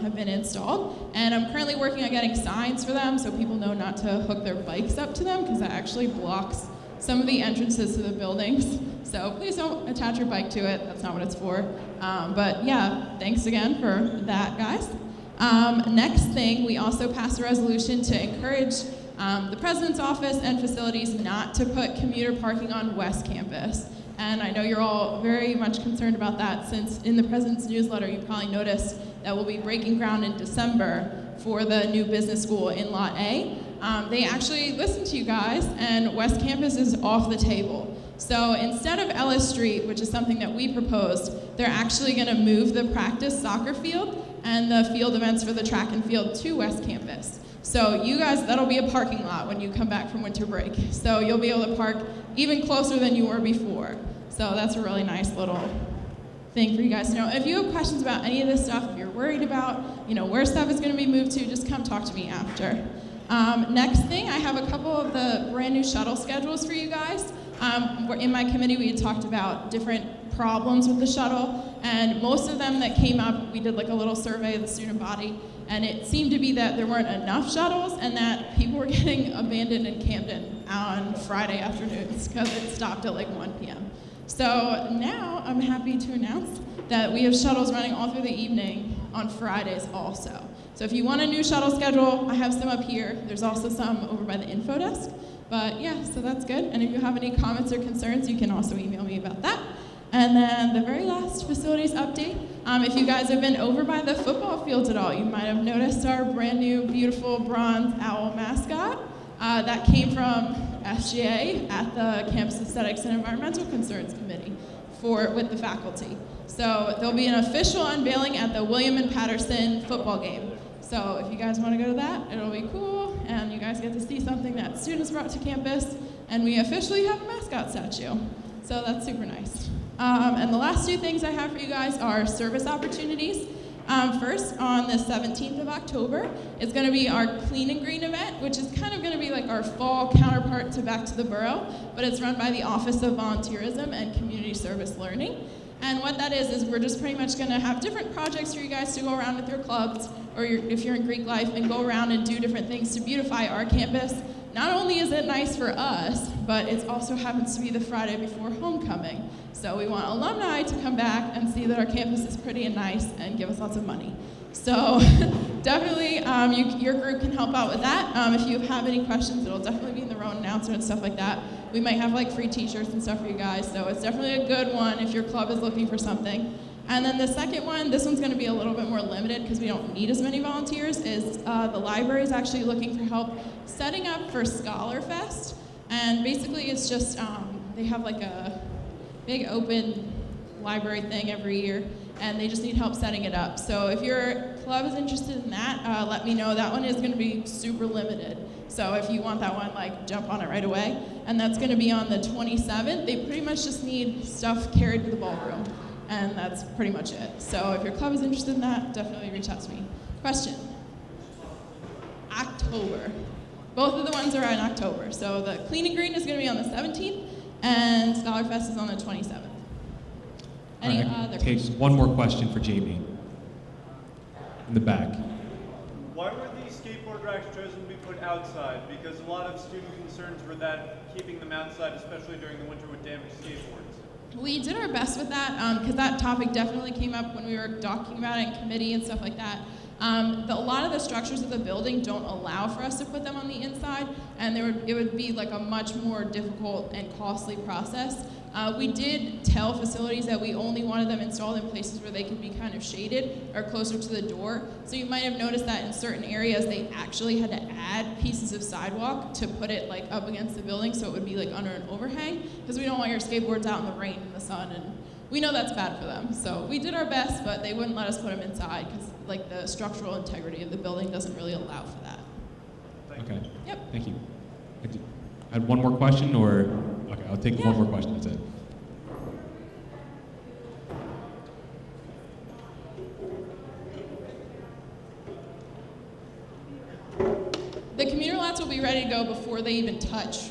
have been installed. And I'm currently working on getting signs for them so people know not to hook their bikes up to them because that actually blocks some of the entrances to the buildings. So please don't attach your bike to it. That's not what it's for. But yeah, thanks again for that, guys. Next thing, we also passed a resolution to encourage the president's office and facilities not to put commuter parking on West Campus. And I know you're all very much concerned about that since in the president's newsletter, you probably noticed that we'll be breaking ground in December for the new business school in Lot A. They actually listened to you guys, and West Campus is off the table. So instead of Ellis Street, which is something that we proposed, they're actually going to move the practice soccer field and the field events for the track and field to West Campus. So you guys, that'll be a parking lot when you come back from winter break. So you'll be able to park even closer than you were before. So that's a really nice little thing for you guys to know. If you have questions about any of this stuff, if you're worried about, where stuff is going to be moved to, just come talk to me after. Next thing, I have a couple of the brand new shuttle schedules for you guys. In my committee, we had talked about different problems with the shuttle, and most of them that came up, we did like a little survey of the student body, and it seemed to be that there weren't enough shuttles and that people were getting abandoned in Camden on Friday afternoons because it stopped at like 1 p.m. So now I'm happy to announce that we have shuttles running all through the evening on Fridays also. So if you want a new shuttle schedule, I have some up here. There's also some over by the info desk. But yeah, so that's good. And if you have any comments or concerns, you can also email me about that. And then the very last facilities update, if you guys have been over by the football fields at all, you might have noticed our brand new beautiful bronze owl mascot. That came from SGA at the Campus Aesthetics and Environmental Concerns Committee with the faculty. So there'll be an official unveiling at the William and Patterson football game. So if you guys want to go to that, it'll be cool, and you guys get to see something that students brought to campus, and we officially have a mascot statue. So that's super nice. And the last two things I have for you guys are service opportunities. First, on the 17th of October, it's going to be our Clean and Green event, which is kind of going to be like our fall counterpart to Back to the Borough, but it's run by the Office of Volunteerism and Community Service Learning. And what that is we're just pretty much going to have different projects for you guys to go around with your clubs, or if you're in Greek life, and go around and do different things to beautify our campus. Not only is it nice for us, but it also happens to be the Friday before homecoming. So we want alumni to come back and see that our campus is pretty and nice and give us lots of money. So definitely your group can help out with that. If you have any questions, it'll definitely be in the Rowan announcement and stuff like that. We might have like free t-shirts and stuff for you guys, so it's definitely a good one if your club is looking for something. And then the second one, this one's gonna be a little bit more limited because we don't need as many volunteers, is the library is actually looking for help setting up for Scholar Fest. And basically it's just, they have like a big open library thing every year, and they just need help setting it up. So if your club is interested in that, let me know. That one is gonna be super limited. So if you want that one, like jump on it right away. And that's gonna be on the 27th. They pretty much just need stuff carried to the ballroom. And that's pretty much it. So if your club is interested in that, definitely reach out to me. Question? October. Both of the ones are in October. So the Clean and Green is going to be on the 17th, and Scholar Fest is on the 27th. Any other Take questions? one more question for Jamie. In the back. Why were these skateboard racks chosen to be put outside? Because a lot of student concerns were that keeping them outside, especially during the winter, would damage skateboards. We did our best with that because that topic definitely came up when we were talking about it in committee and stuff like that. A lot of the structures of the building don't allow for us to put them on the inside, and it would be like a much more difficult and costly process. We did tell facilities that we only wanted them installed in places where they could be kind of shaded or closer to the door. So you might have noticed that in certain areas they actually had to add pieces of sidewalk to put it like up against the building so it would be like under an overhang, because we don't want your skateboards out in the rain and the sun, and we know that's bad for them. So we did our best, but they wouldn't let us put them inside because like the structural integrity of the building doesn't really allow for that. Okay. Yep. Thank you. I had one more question, or okay, I'll take one more question. That's it. The commuter lots will be ready to go before they even touch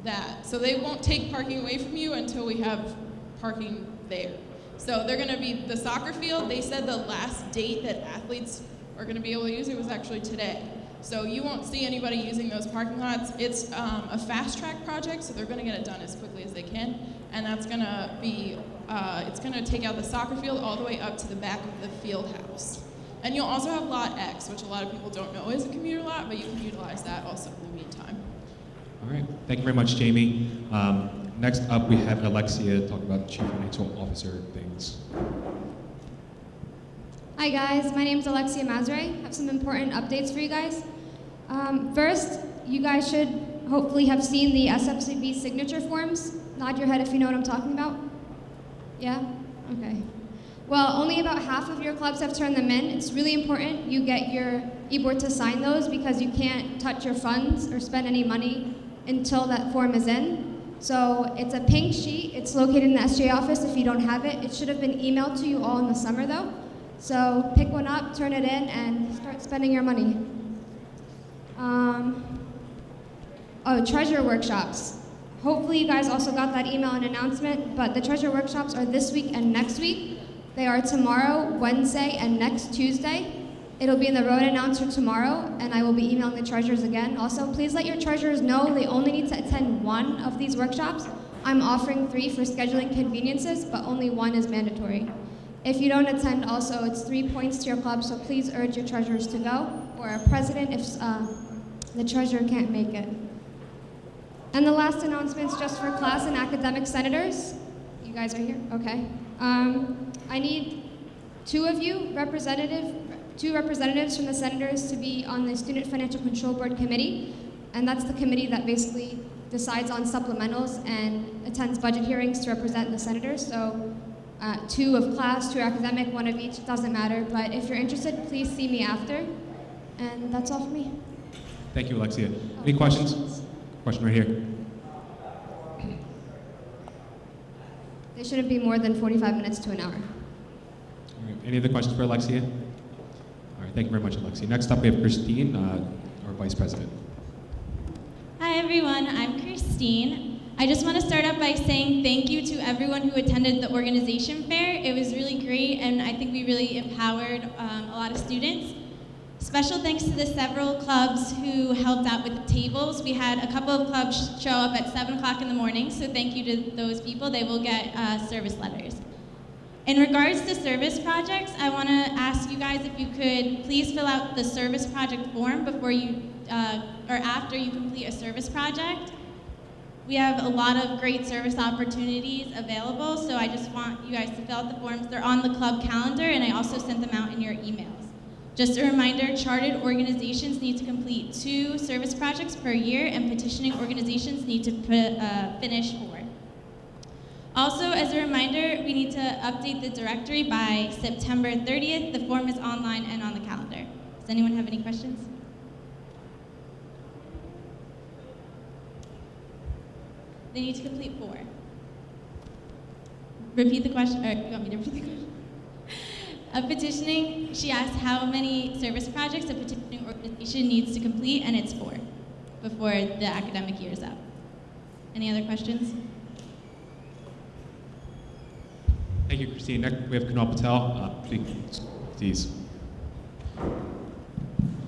that. So they won't take parking away from you until we have parking there. So they're gonna be the soccer field. They said the last date that athletes are gonna be able to use it was actually today. So you won't see anybody using those parking lots. It's a fast track project, so they're gonna get it done as quickly as they can. And that's gonna be, it's gonna take out the soccer field all the way up to the back of the field house. And you'll also have Lot X, which a lot of people don't know is a commuter lot, but you can utilize that also in the meantime. All right. Thank you very much, Jamie. Next up, we have Alexia talk about Chief Financial Officer things. Hi guys, my name is Alexia Mazray. I have some important updates for you guys. First, you guys should hopefully have seen the SFCB signature forms. Nod your head if you know what I'm talking about. Yeah? Okay. Well, only about half of your clubs have turned them in. It's really important you get your e-board to sign those because you can't touch your funds or spend any money until that form is in. So it's a pink sheet. It's located in the SGA office if you don't have it. It should have been emailed to you all in the summer though. So pick one up, turn it in, and start spending your money. Treasure workshops. Hopefully you guys also got that email and announcement, but the treasure workshops are this week and next week. They are tomorrow, Wednesday, and next Tuesday. It'll be in the road announcer tomorrow, and I will be emailing the treasurers again. Also, please let your treasurers know they only need to attend one of these workshops. I'm offering 3 for scheduling conveniences, but only 1 is mandatory. If you don't attend also, it's 3 points to your club, so please urge your treasurers to go, or a president if the treasurer can't make it. And the last announcement's just for class and academic senators. You guys are here? Okay. I need 2 of you, two representatives from the senators to be on the Student Financial Control Board Committee, and that's the committee that basically decides on supplementals and attends budget hearings to represent the senators. So 2 of class, 2 academic, 1 of each, doesn't matter. But if you're interested, please see me after. And that's all for me. Thank you, Alexia. Any questions? Question right here. They shouldn't be more than 45 minutes to an hour. All right. Any other questions for Alexia? All right. Thank you very much, Alexia. Next up, we have Christine, our Vice President. Hi, everyone. I'm Christine. I just want to start out by saying thank you to everyone who attended the organization fair. It was really great, and I think we really empowered a lot of students. Special thanks to the several clubs who helped out with the tables. We had a couple of clubs show up at 7 o'clock in the morning, so thank you to those people. They will get service letters. In regards to service projects, I want to ask you guys if you could please fill out the service project form before you, or after you complete a service project. We have a lot of great service opportunities available, so I just want you guys to fill out the forms. They're on the club calendar, and I also sent them out in your emails. Just a reminder, chartered organizations need to complete 2 service projects per year, and petitioning organizations need to finish 4. Also, as a reminder, we need to update the directory by September 30th. The form is online and on the calendar. Does anyone have any questions? They need to complete 4. Repeat the question, or you want me to repeat the question? Petitioning, she asked how many service projects a petitioning organization needs to complete, and it's 4. before the academic year is up. Any other questions? Thank you, Christine. Next, we have Kunal Patel. Please.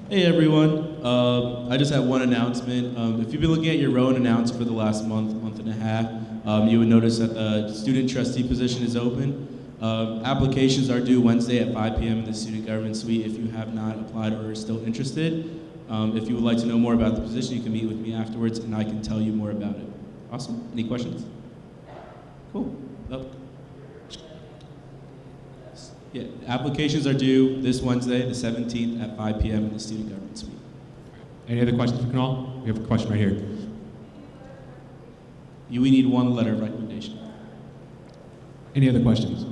Hey everyone, I just have one announcement. If you've been looking at your Rowan announcement for the last month and a half, you would notice that the student trustee position is open. Applications are due Wednesday at 5 p.m. in the student government suite if you have not applied or are still interested. If you would like to know more about the position, you can meet with me afterwards and I can tell you more about it. Awesome. Any questions? Cool. Oh. Yeah, applications are due this Wednesday, the 17th at 5 p.m. in the student government suite. Any other questions for Kunal? We have a question right here. We need one letter of recommendation. Any other questions?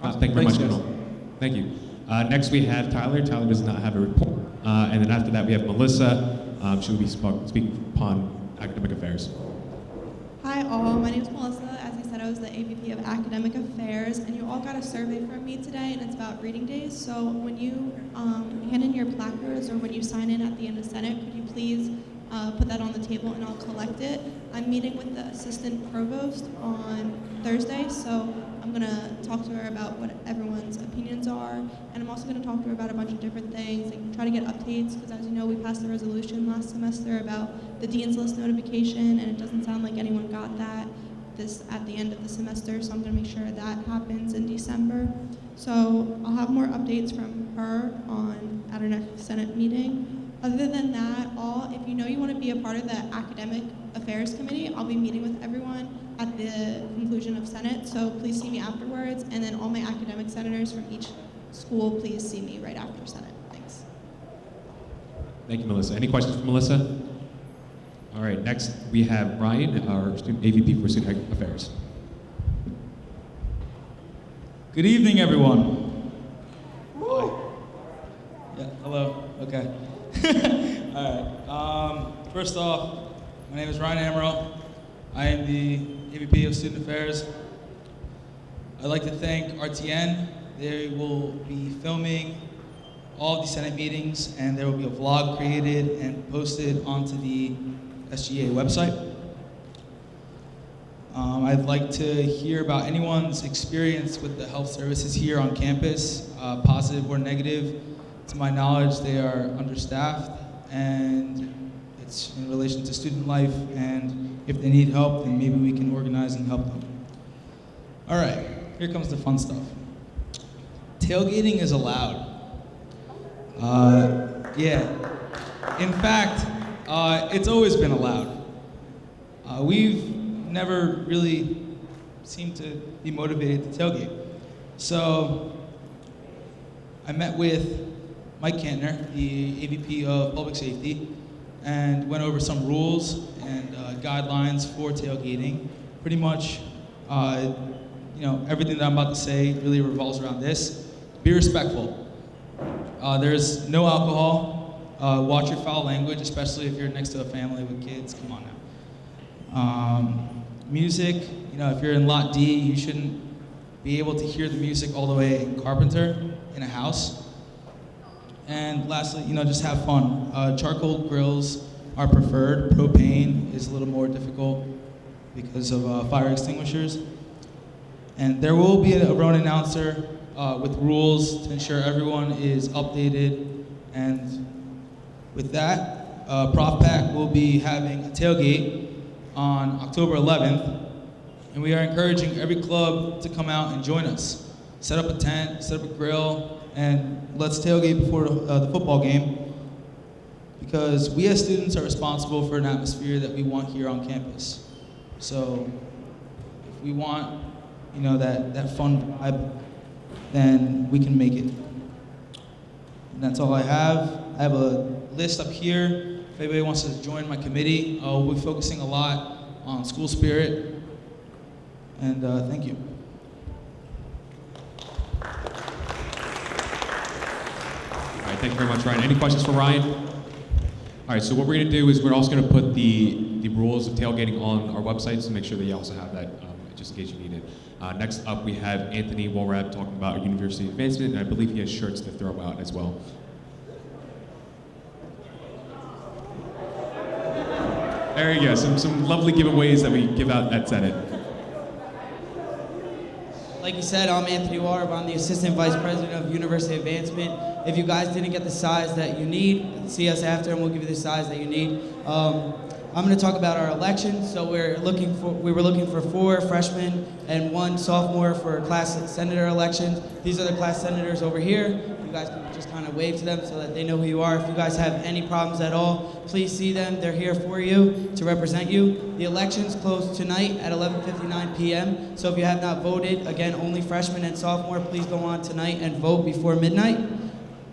Thank you very much, Thanks, Kunal. Thank you. Next we have Tyler. Tyler does not have a report. And then after that we have Melissa. She will be speaking upon academic affairs. Hi all, my name is Melissa. As you said, I was the AVP of Academic Affairs, and you all got a survey from me today, and it's about reading days. So when you hand in your placards or when you sign in at the end of Senate, could you please put that on the table and I'll collect it. I'm meeting with the assistant provost on Thursday, so I'm gonna talk to her about what everyone's opinions are, and I'm also gonna talk to her about a bunch of different things and try to get updates, because as you know, we passed a resolution last semester about the Dean's List notification, and it doesn't sound like anyone got that at the end of the semester, so I'm gonna make sure that happens in December. So I'll have more updates from her at our next Senate meeting. Other than that, if you know you want to be a part of the Academic Affairs Committee, I'll be meeting with everyone at the conclusion of Senate, so please see me afterwards, and then all my academic senators from each school, please see me right after Senate. Thanks. Thank you, Melissa. Any questions for Melissa? All right, next we have Ryan, our student AVP for Student Affairs. Good evening, everyone. Hi. Yeah, hello. Okay. All right. First off, my name is Ryan Amaral. I am the AVP of Student Affairs. I'd like to thank RTN. They will be filming all of the Senate meetings, and there will be a vlog created and posted onto the SGA website. I'd like to hear about anyone's experience with the health services here on campus, positive or negative. To my knowledge, they are understaffed, and it's in relation to student life, and if they need help, then maybe we can organize and help them. All right, here comes the fun stuff. Tailgating is allowed. Yeah, in fact, it's always been allowed. We've never really seemed to be motivated to tailgate. So I met with Mike Kantner, the AVP of Public Safety, and went over some rules and guidelines for tailgating. Pretty much, everything that I'm about to say really revolves around this. Be respectful. There's no alcohol. Watch your foul language, especially if you're next to a family with kids. Come on now. Music, if you're in Lot D, you shouldn't be able to hear the music all the way in Carpenter in a house. And lastly, just have fun. Charcoal grills are preferred. Propane is a little more difficult because of fire extinguishers. And there will be a road announcer with rules to ensure everyone is updated. And with that, Prof Pack will be having a tailgate on October 11th. And we are encouraging every club to come out and join us. Set up a tent, set up a grill, and let's tailgate before the football game, because we as students are responsible for an atmosphere that we want here on campus. So if we want, that fun vibe, then we can make it. And that's all I have. I have a list up here. If anybody wants to join my committee, we'll be focusing a lot on school spirit. And thank you. Thank you very much, Ryan. Any questions for Ryan? All right, so what we're going to do is we're also going to put the rules of tailgating on our website, so make sure that you also have that just in case you need it. Next up, we have Anthony Wolrab talking about university advancement, and I believe he has shirts to throw out as well. There you go. Some lovely giveaways that we give out at Senate. Like you said, I'm Anthony Warb. I'm the Assistant Vice President of University Advancement. If you guys didn't get the size that you need, see us after and we'll give you the size that you need. I'm going to talk about our elections. So we were looking for 4 freshmen and 1 sophomore for class senator elections. These are the class senators over here. You guys can just kind of wave to them so that they know who you are. If you guys have any problems at all, please see them. They're here for you to represent you. The elections close tonight at 11:59 p.m. So if you have not voted, again, only freshmen and sophomore, please go on tonight and vote before midnight.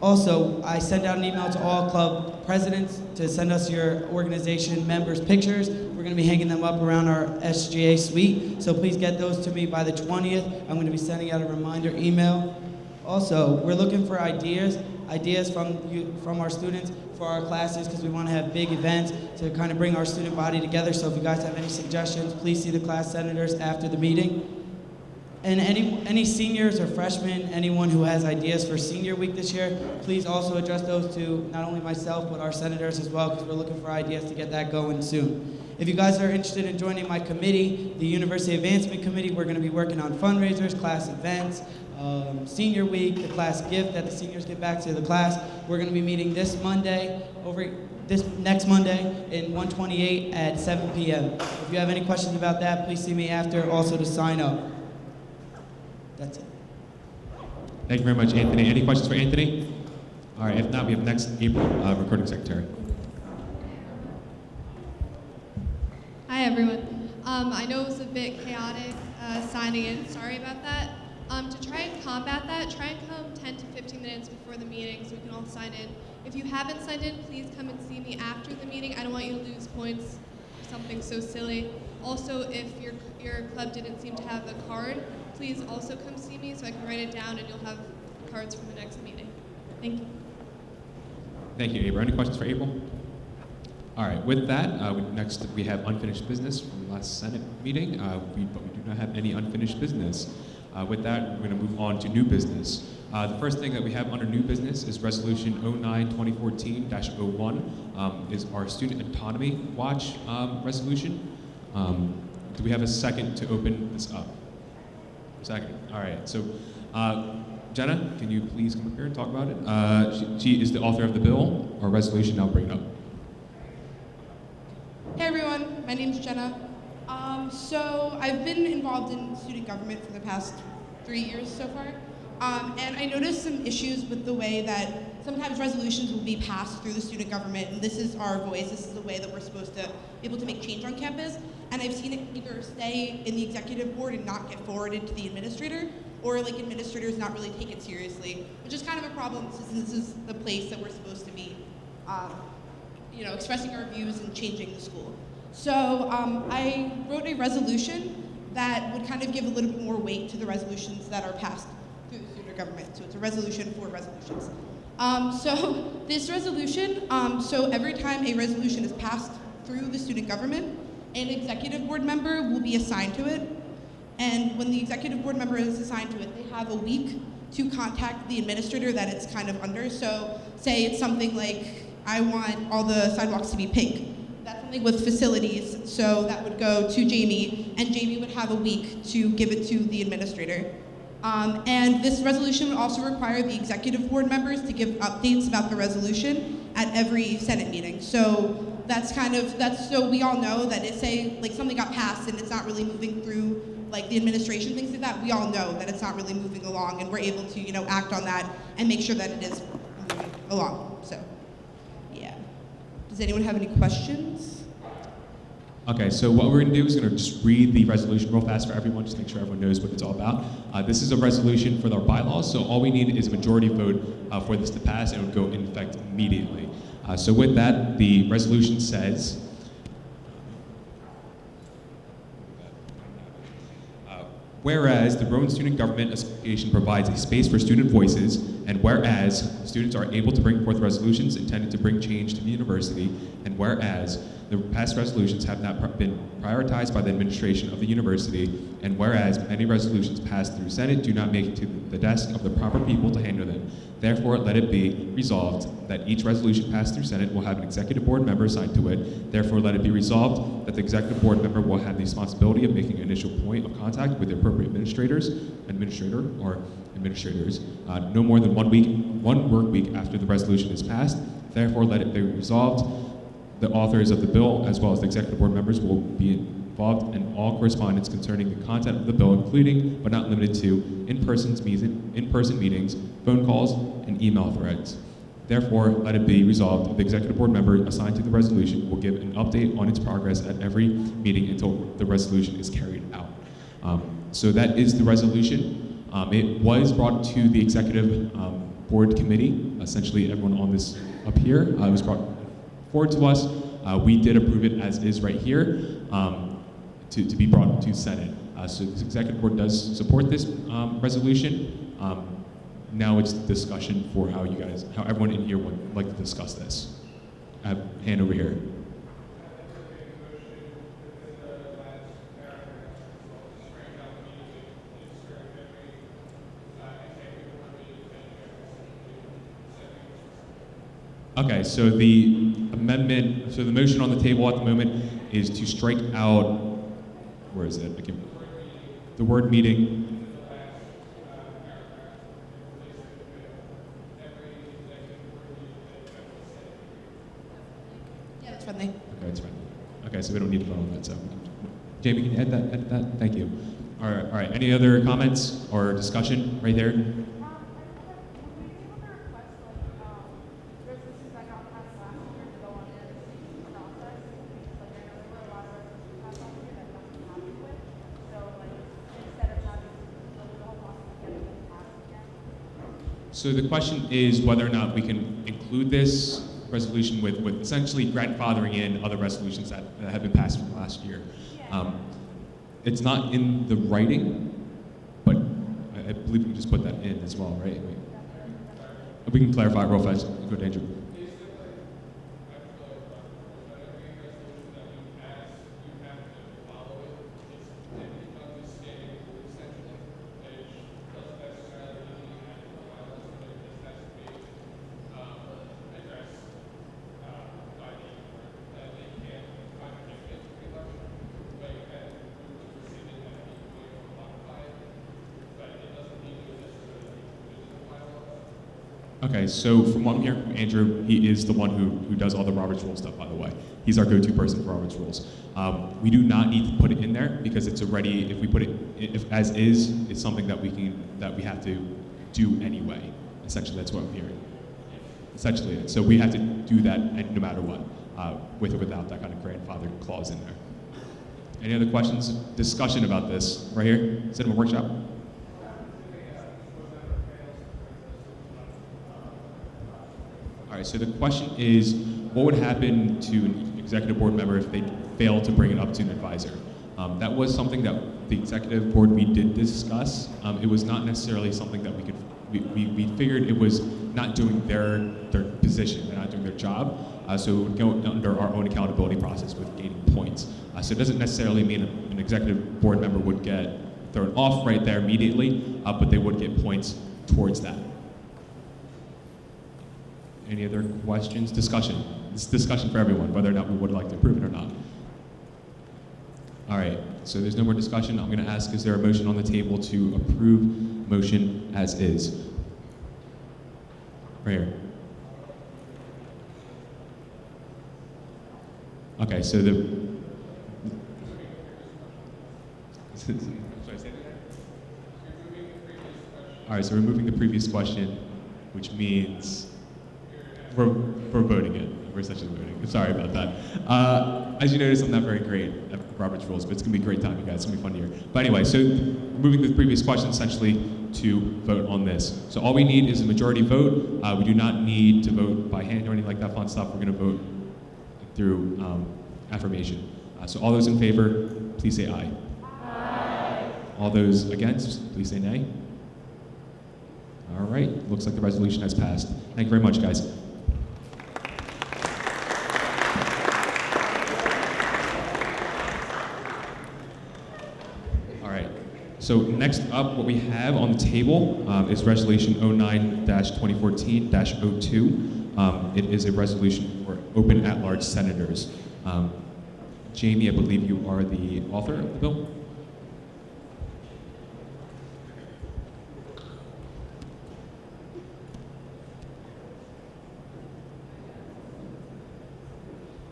Also, I sent out an email to all club presidents to send us your organization members' pictures. We're going to be hanging them up around our SGA suite, so please get those to me by the 20th. I'm going to be sending out a reminder email. Also, we're looking for ideas from our students for our classes because we want to have big events to kind of bring our student body together. So if you guys have any suggestions, please see the class senators after the meeting. And any seniors or freshmen, anyone who has ideas for senior week this year, please also address those to not only myself, but our senators as well, because we're looking for ideas to get that going soon. If you guys are interested in joining my committee, the University Advancement Committee, we're going to be working on fundraisers, class events, senior week, the class gift that the seniors get back to the class. We're going to be meeting this next Monday in 128 at 7 p.m. If you have any questions about that, please see me after, also to sign up. That's it. Thank you very much, Anthony. Any questions for Anthony? All right, if not, we have next April, recording secretary. Hi, everyone. I know it was a bit chaotic signing in. Sorry about that. To try and combat that, try and come 10 to 15 minutes before the meeting so we can all sign in. If you haven't signed in, please come and see me after the meeting. I don't want you to lose points for something so silly. Also, if your club didn't seem to have a card, please also come see me so I can write it down and you'll have cards for the next meeting. Thank you. Thank you, April. Any questions for April? All right, with that, next we have unfinished business from the last Senate meeting, but we do not have any unfinished business. With that, we're going to move on to new business. The first thing that we have under new business is Resolution 09-2014-01, is our Student Autonomy Watch resolution. Do we have a second to open this up? Second. All right. So, Jenna, can you please come up here and talk about it? She is the author of the bill or resolution. I'll bring it up. Hey everyone, my name's Jenna. So I've been involved in student government for the past 3 years so far, and I noticed some issues with the way that sometimes resolutions will be passed through the student government, and this is our voice, this is the way that we're supposed to be able to make change on campus, and I've seen it either stay in the executive board and not get forwarded to the administrator, or like administrators not really take it seriously, which is kind of a problem since this is the place that we're supposed to be expressing our views and changing the school. So I wrote a resolution that would kind of give a little bit more weight to the resolutions that are passed through the student government. So it's a resolution for resolutions. So this resolution, so every time a resolution is passed through the student government, an executive board member will be assigned to it. And when the executive board member is assigned to it, they have a week to contact the administrator that it's kind of under. So say it's something like, I want all the sidewalks to be pink. That's something with facilities, so that would go to Jamie, and Jamie would have a week to give it to the administrator. And this resolution would also require the executive board members to give updates about the resolution at every Senate meeting. So that's so we all know that if say like something got passed and it's not really moving through like the administration, things like that, we all know that it's not really moving along, and we're able to act on that and make sure that it is moving along. So. Does anyone have any questions? Okay, so what we're going to do is going to just read the resolution real fast for everyone, just make sure everyone knows what it's all about. This is a resolution for our bylaws, so all we need is a majority vote for this to pass, and it would go in effect immediately. So with that, the resolution says, Whereas the Rowan Student Government Association provides a space for student voices, and whereas students are able to bring forth resolutions intended to bring change to the university, and whereas the past resolutions have not been prioritized by the administration of the university, and whereas many resolutions passed through Senate do not make it to the desk of the proper people to handle them. Therefore, let it be resolved that each resolution passed through Senate will have an executive board member assigned to it. Therefore, let it be resolved that the executive board member will have the responsibility of making an initial point of contact with the appropriate administrators no more than 1 work week after the resolution is passed. Therefore, let it be resolved the authors of the bill, as well as the executive board members, will be involved in all correspondence concerning the content of the bill, including but not limited to in-person meetings, phone calls, and email threads. Therefore, let it be resolved the executive board member assigned to the resolution will give an update on its progress at every meeting until the resolution is carried out. So that is the resolution. It was brought to the executive board committee, essentially everyone on this up here. It was brought forward to us. We did approve it as is right here to be brought to Senate. So the executive board does support this resolution. Now it's discussion for how everyone in here would like to discuss this. I have a hand over here. Okay, so the motion on the table at the moment is to strike out, where is it? The word meeting. Yeah, that's friendly. Okay, it's fine. Okay, so we don't need to vote on that. So, Jamie, can you edit that? Thank you. All right. Any other comments or discussion right there? So the question is whether or not we can include this resolution with essentially grandfathering in other resolutions that have been passed from last year. It's not in the writing, but I believe we can just put that in as well, right? We can clarify it real fast. Go to Andrew. Okay, so from what I'm hearing from Andrew, he is the one who does all the Robert's Rules stuff, by the way. He's our go-to person for Robert's Rules. We do not need to put it in there because it's already, if we put it, if as is, it's something that we have to do anyway. Essentially, that's what I'm hearing. Essentially, so we have to do that no matter what, with or without that kind of grandfather clause in there. Any other questions, discussion about this right here? Cinema workshop? All right, so the question is, what would happen to an executive board member if they fail to bring it up to an advisor? That was something that the executive board, we did discuss. It was not necessarily something that we figured it was not doing their position, they're not doing their job. So it would go under our own accountability process with gaining points. So it doesn't necessarily mean an executive board member would get thrown off right there immediately, but they would get points towards that. Any other questions? Discussion. It's discussion for everyone, whether or not we would like to approve it or not. All right, so there's no more discussion. I'm going to ask, is there a motion on the table to approve motion as is? Right here. Okay, so the... Should I say that? All right, so we're removing the previous question, which means we're voting it. We're essentially voting. Sorry about that. As you notice, I'm not very great at Robert's Rules, but it's going to be a great time, you guys. It's going to be fun here. But anyway, so removing the previous question essentially to vote on this. So all we need is a majority vote. We do not need to vote by hand or anything like that fun stuff. We're going to vote through affirmation. So all those in favor, please say aye. Aye. All those against, please say nay. All right, looks like the resolution has passed. Thank you very much, guys. All right, so next up, what we have on the table is Resolution 09-2014-02. It is a resolution for open at-large senators. Jamie, I believe you are the author of the bill.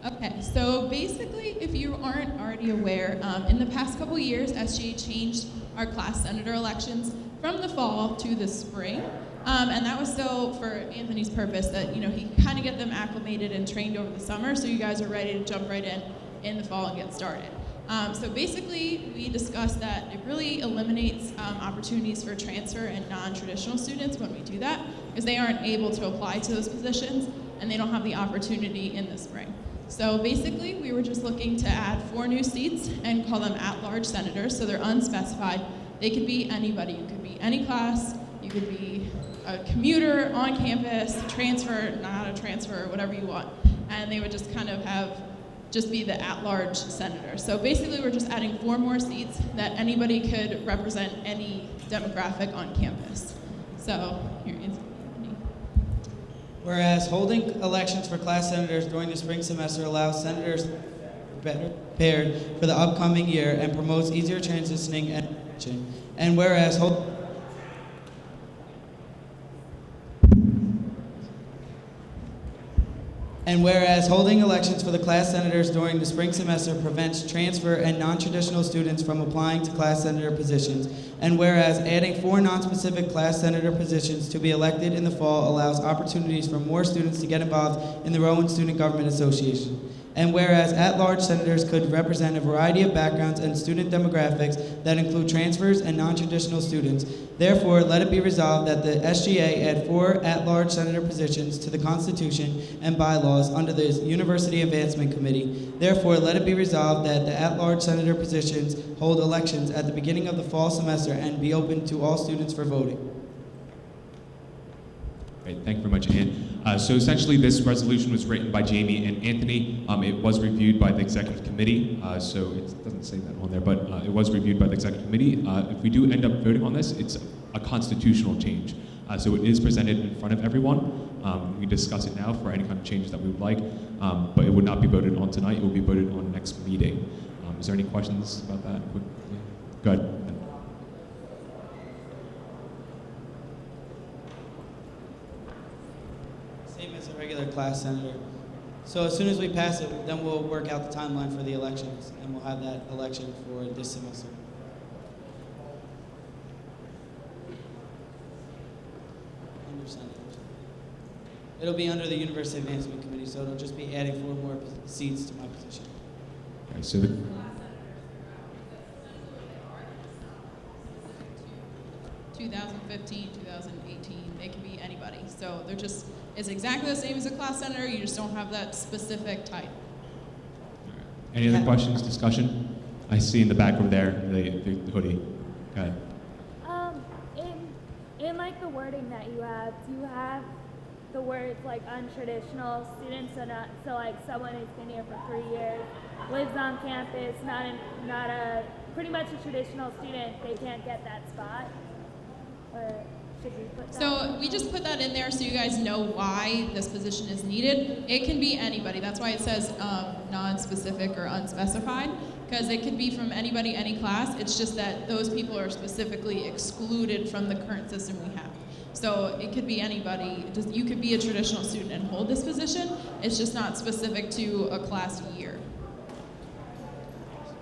Okay, so basically, if you aren't already aware, in the past couple years, SGA changed our class senator elections from the fall to the spring. And that was so for Anthony's purpose that, he kind of get them acclimated and trained over the summer so you guys are ready to jump right in the fall and get started. So basically, we discussed that it really eliminates opportunities for transfer and non-traditional students when we do that, because they aren't able to apply to those positions and they don't have the opportunity in the spring. So basically, we were just looking to add 4 new seats and call them at-large senators, so they're unspecified. They could be anybody. You could be any class. You could be a commuter, on campus, transfer, not a transfer, whatever you want. And they would just kind of just be the at-large senator. So basically, we're just adding 4 more seats that anybody could represent any demographic on campus. So here is Anthony. Whereas holding elections for class senators during the spring semester allows senators better prepared for the upcoming year and promotes easier transitioning and election. And whereas holding elections for the class senators during the spring semester prevents transfer and non-traditional students from applying to class senator positions. And whereas adding 4 non-specific class senator positions to be elected in the fall allows opportunities for more students to get involved in the Rowan Student Government Association. And whereas at-large senators could represent a variety of backgrounds and student demographics that include transfers and non-traditional students, therefore let it be resolved that the SGA add 4 at-large senator positions to the Constitution and bylaws under the University Advancement Committee. Therefore let it be resolved that the at-large senator positions hold elections at the beginning of the fall semester and be open to all students for voting. Great, thank you very much, Ann. So essentially, this resolution was written by Jamie and Anthony. It was reviewed by the executive committee, so it doesn't say that on there, but it was reviewed by the executive committee. If we do end up voting on this, it's a constitutional change. So it is presented in front of everyone. We can discuss it now for any kind of changes that we would like, but it would not be voted on tonight. It will be voted on next meeting. Is there any questions about that? Go ahead. Same as a regular class senator. So as soon as we pass it, then we'll work out the timeline for the elections, and we'll have that election for this semester. It'll be under the University Advancement Committee, so it'll just be adding 4 more seats to my position. Okay, so the 2015, 2018, they can be anybody. So it's exactly the same as a class senator, you just don't have that specific title. Any other questions, discussion? I see in the back over there, the hoodie. Go ahead. In like the wording that you have, do you have the words like untraditional students, so like someone who's been here for 3 years, lives on campus, not a pretty much a traditional student, they can't get that spot? Or should we put that? So we just put that in there so you guys know why this position is needed. It can be anybody. That's why it says non-specific or unspecified, because it could be from anybody, any class. It's just that those people are specifically excluded from the current system we have. So it could be anybody. You could be a traditional student and hold this position. It's just not specific to a class year.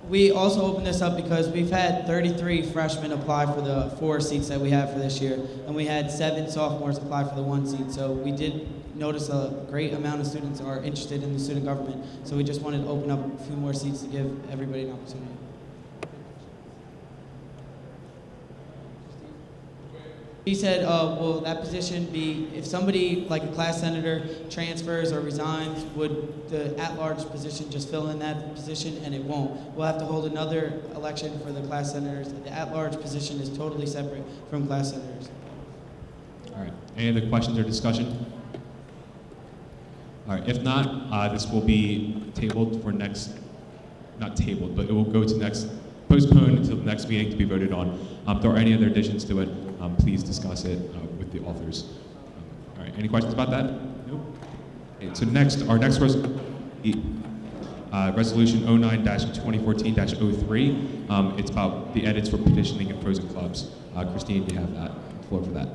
We also opened this up because we've had 33 freshmen apply for the 4 seats that we have for this year, and we had 7 sophomores apply for the 1 seat. So we did notice a great amount of students are interested in the student government. So we just wanted to open up a few more seats to give everybody an opportunity. He said, will that position be, if somebody like a class senator transfers or resigns, would the at-large position just fill in that position? And it won't. We'll have to hold another election for the class senators. The at-large position is totally separate from class senators. All right. Any other questions or discussion? All right. If not, this will be tabled for next, not tabled, but it will go to next, postponed until the next meeting to be voted on. If there are any other additions to it, please discuss it with the authors. All right. Any questions about that? Nope. Okay, so next, our next resolution, Resolution 09-2014-03. It's about the edits for petitioning and frozen clubs. Christine, you have that floor for that.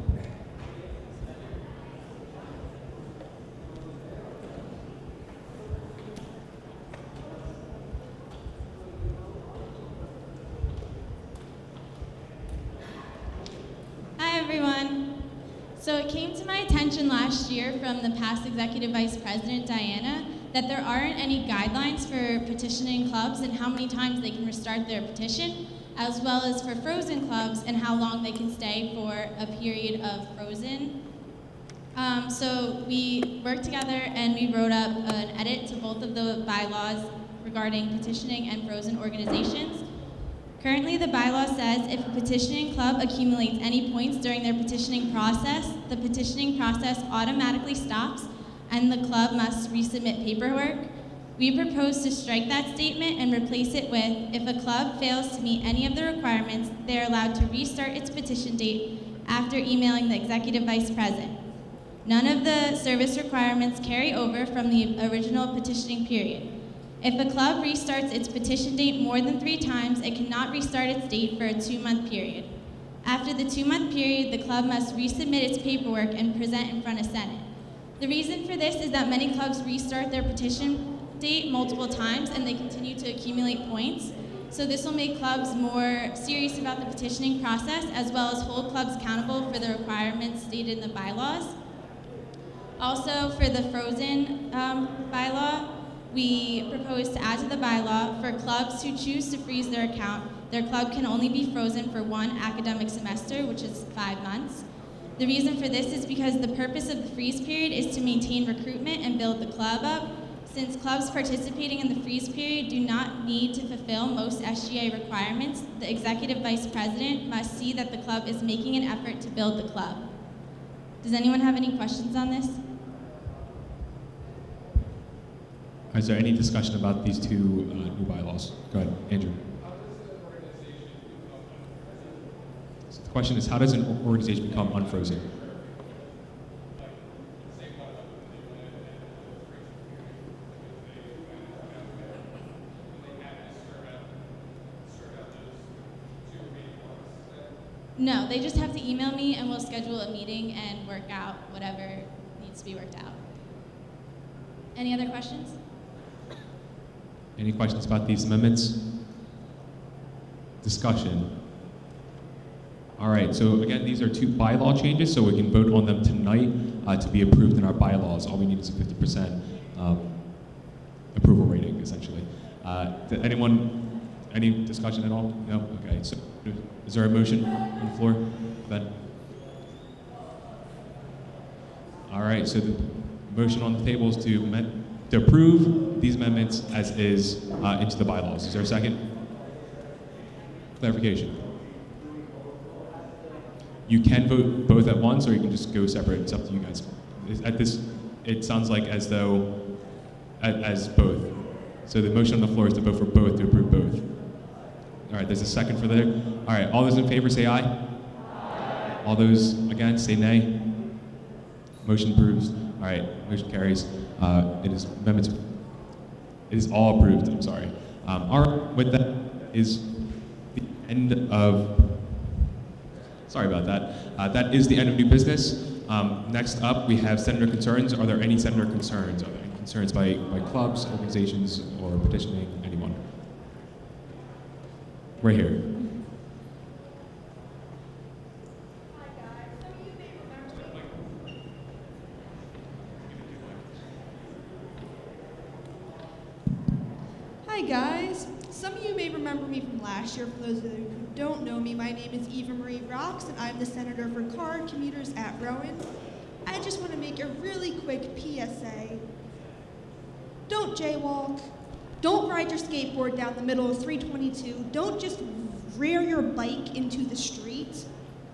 Hi, everyone. So it came to my attention last year from the past Executive Vice President, Diana, that there aren't any guidelines for petitioning clubs and how many times they can restart their petition, as well as for frozen clubs and how long they can stay for a period of frozen. So we worked together and we wrote up an edit to both of the bylaws regarding petitioning and frozen organizations. Currently, the bylaw says if a petitioning club accumulates any points during their petitioning process, the petitioning process automatically stops and the club must resubmit paperwork. We propose to strike that statement and replace it with, if a club fails to meet any of the requirements, they are allowed to restart its petition date after emailing the Executive Vice President. None of the service requirements carry over from the original petitioning period. If a club restarts its petition date more than 3 times, it cannot restart its date for a 2-month period. After the 2-month period, the club must resubmit its paperwork and present in front of Senate. The reason for this is that many clubs restart their petition date multiple times and they continue to accumulate points. So this will make clubs more serious about the petitioning process, as well as hold clubs accountable for the requirements stated in the bylaws. Also, for the frozen bylaw, we propose to add to the bylaw, for clubs who choose to freeze their account, their club can only be frozen for 1 academic semester, which is 5 months. The reason for this is because the purpose of the freeze period is to maintain recruitment and build the club up. Since clubs participating in the freeze period do not need to fulfill most SGA requirements, the Executive Vice President must see that the club is making an effort to build the club. Does anyone have any questions on this? Is there any discussion about these 2 new bylaws? Go ahead, Andrew. So the question is, how does an organization become unfrozen? No, they just have to email me and we'll schedule a meeting and work out whatever needs to be worked out. Any other questions? Any questions about these amendments? Discussion. All right, so again, these are 2 bylaw changes, so we can vote on them tonight to be approved in our bylaws. All we need is a 50% approval rating, essentially. Any discussion at all? No? Okay, so is there a motion on the floor? Ben? All right, so the motion on the table is to approve these amendments as is into the bylaws. Is there a second? Clarification. You can vote both at once, or you can just go separate. It's up to you guys. At this, it sounds like as though as both. So the motion on the floor is to vote for both, to approve both. All right, there's a second for there. All right, all those in favor say aye. Aye. All those against say nay. Motion approves. All right, motion carries. It is all approved. I'm sorry. All right, with that is the end of. Sorry about that. That is the end of new business. Next up, we have senator concerns. Are there any senator concerns? Are there any concerns by clubs, organizations, or petitioning? Anyone? Right here. Hi Hi guys. Some of you may remember me from last year. For those of you who don't know me, my name is Eva Marie Rocks, and I'm the senator for car commuters at Rowan. I just want to make a really quick PSA. Don't jaywalk. Don't ride your skateboard down the middle of 322. Don't just rear your bike into the street.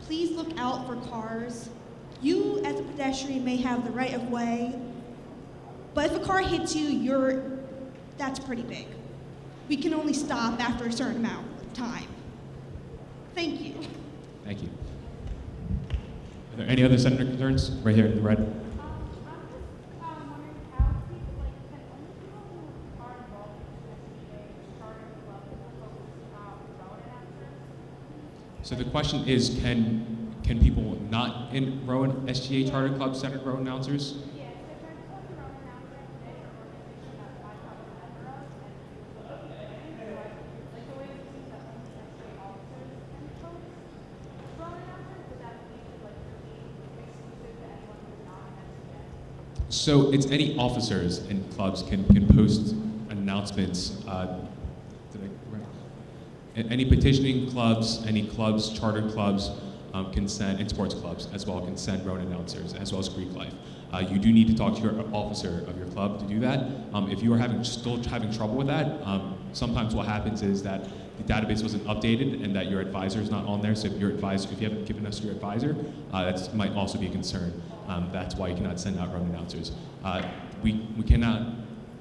Please look out for cars. You, as a pedestrian, may have the right of way, but if a car hits you, that's pretty big. We can only stop after a certain amount of time. Thank you. Thank you. Are there any other senator concerns? Right here in the red. So the question is, can people not in Rowan SGA Charter Club Senate Rowan announcers? So it's any officers in clubs can post announcements. Any petitioning clubs, any clubs, chartered clubs can send, and sports clubs as well, can send Rowan announcers, as well as Greek Life. You do need to talk to your officer of your club to do that. If you are still having trouble with that, sometimes what happens is that the database wasn't updated and that your advisor is not on there. So if you haven't given us your advisor, that might also be a concern. That's why you cannot send out Rowan announcers. We cannot,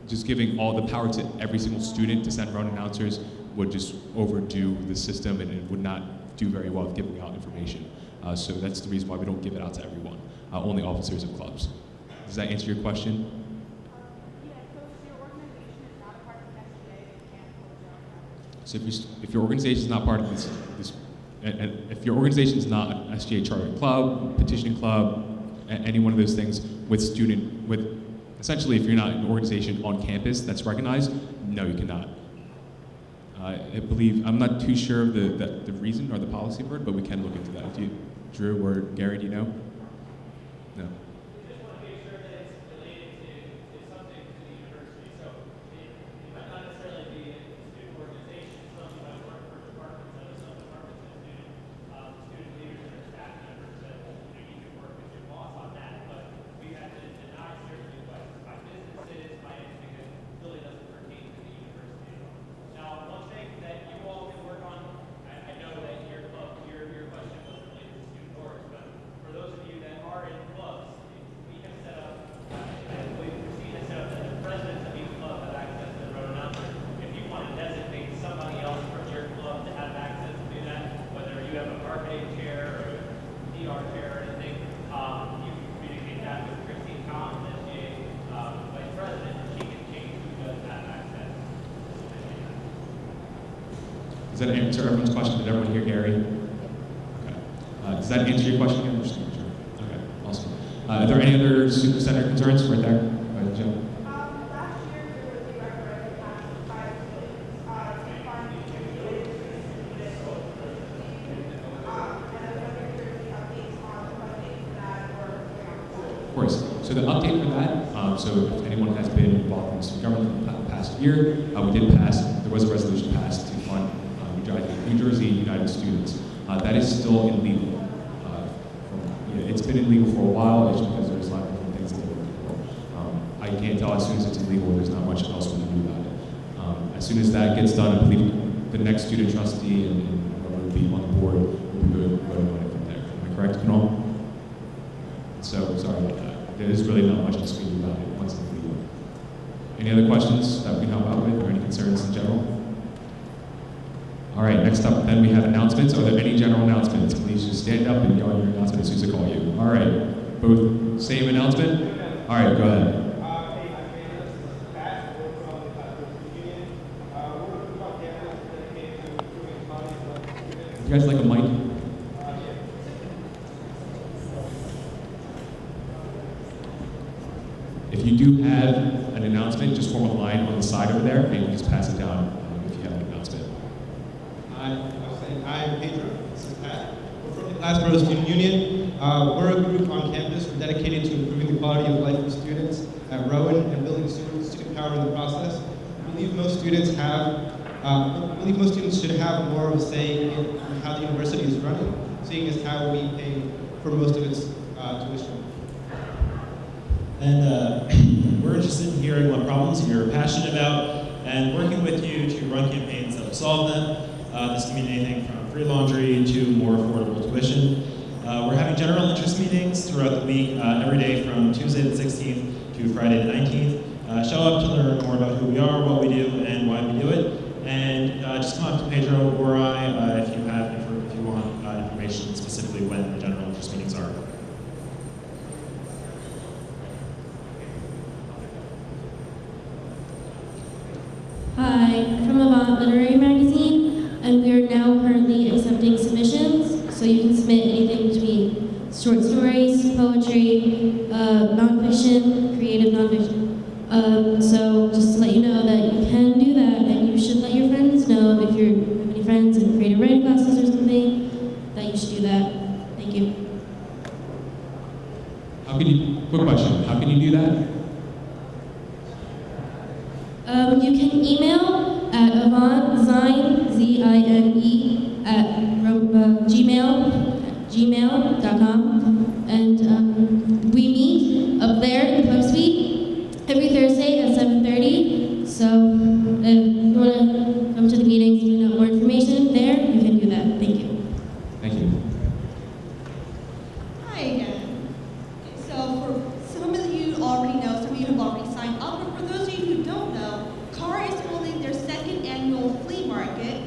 just giving all the power to every single student to send Rowan announcers would just overdo the system, and it would not do very well with giving out information. So that's the reason why we don't give it out to everyone, only officers of clubs. Does that answer your question? So if your organization is not part of this, and if your organization is not an SGA chartered club, petitioning club, any one of those things essentially if you're not an organization on campus that's recognized, no, you cannot. I believe, I'm not too sure of the reason or the policy for it, but we can look into that. Drew or Gary, do you know? No. Does that answer everyone's question? Did everyone hear Gary? Okay. Does that answer your question? I'm just not sure. Okay, awesome. Are there any other super senator concerns? Right there. Go ahead, Joe. Of course. So the update for that, so if anyone has been involved in student government for the past year, there was a resolution passed to fund New Jersey United Students. That is still illegal. It's been illegal for a while, it's because there's a lot of different things that they're looking for. I can't tell, as soon as it's illegal, there's not much else we can do about it. As soon as that gets done, I believe the next student trustee and whoever will be on the board will be voting on it from there. Am I correct, Kunal? So, sorry about that. There is really not much else we can do about it once it's legal. Any other questions that we can help out with, or any concerns in general? All right, next up then we have announcements. Are there any general announcements? Please just stand up and yell your announcement as soon as I call you. All right, both same announcement? All right, go ahead. You guys like a mic? If you do have an announcement, just form a line on the side over there, and you just pass it down if you have an announcement. I'm Pedro. This is Pat. We're from the Glassboro Student Union. We're a group on campus. We're dedicated to improving the quality of life of students at Rowan and building student power in the process. believe most students should have more of a say in how the university is running, seeing as how we pay for most of its tuition. And we're interested in hearing what problems you're passionate about and working with you to run campaigns that will solve them. This can mean anything from free laundry to more affordable tuition. We're having general interest meetings throughout the week, every day from Tuesday the 16th to Friday the 19th. Show up to learn more about who we are, what we do, and why we do it. And just come up to Pedro or I if you want information specifically when the general interest meetings are. Hi, from Avant Literary Magazine, and we are now currently accepting submissions, so you can submit anything between short stories, poetry, nonfiction, creative nonfiction. So just to let you know that you can do that, and you should let your friends know if you have any friends in creative writing classes or something, that you should do that. Thank you. Quick question, how can you do that? You can email at avantzine, Z-I-N-E, at gmail.com. And we meet up there in the Club Suite every Thursday at 7:30. So if you want to come to the meetings and find out more information there, you can do that. Thank you. Thank you. Hi again. So for some of you already know, some of you have already signed up, but for those of you who don't know, CAR is holding their second annual flea market.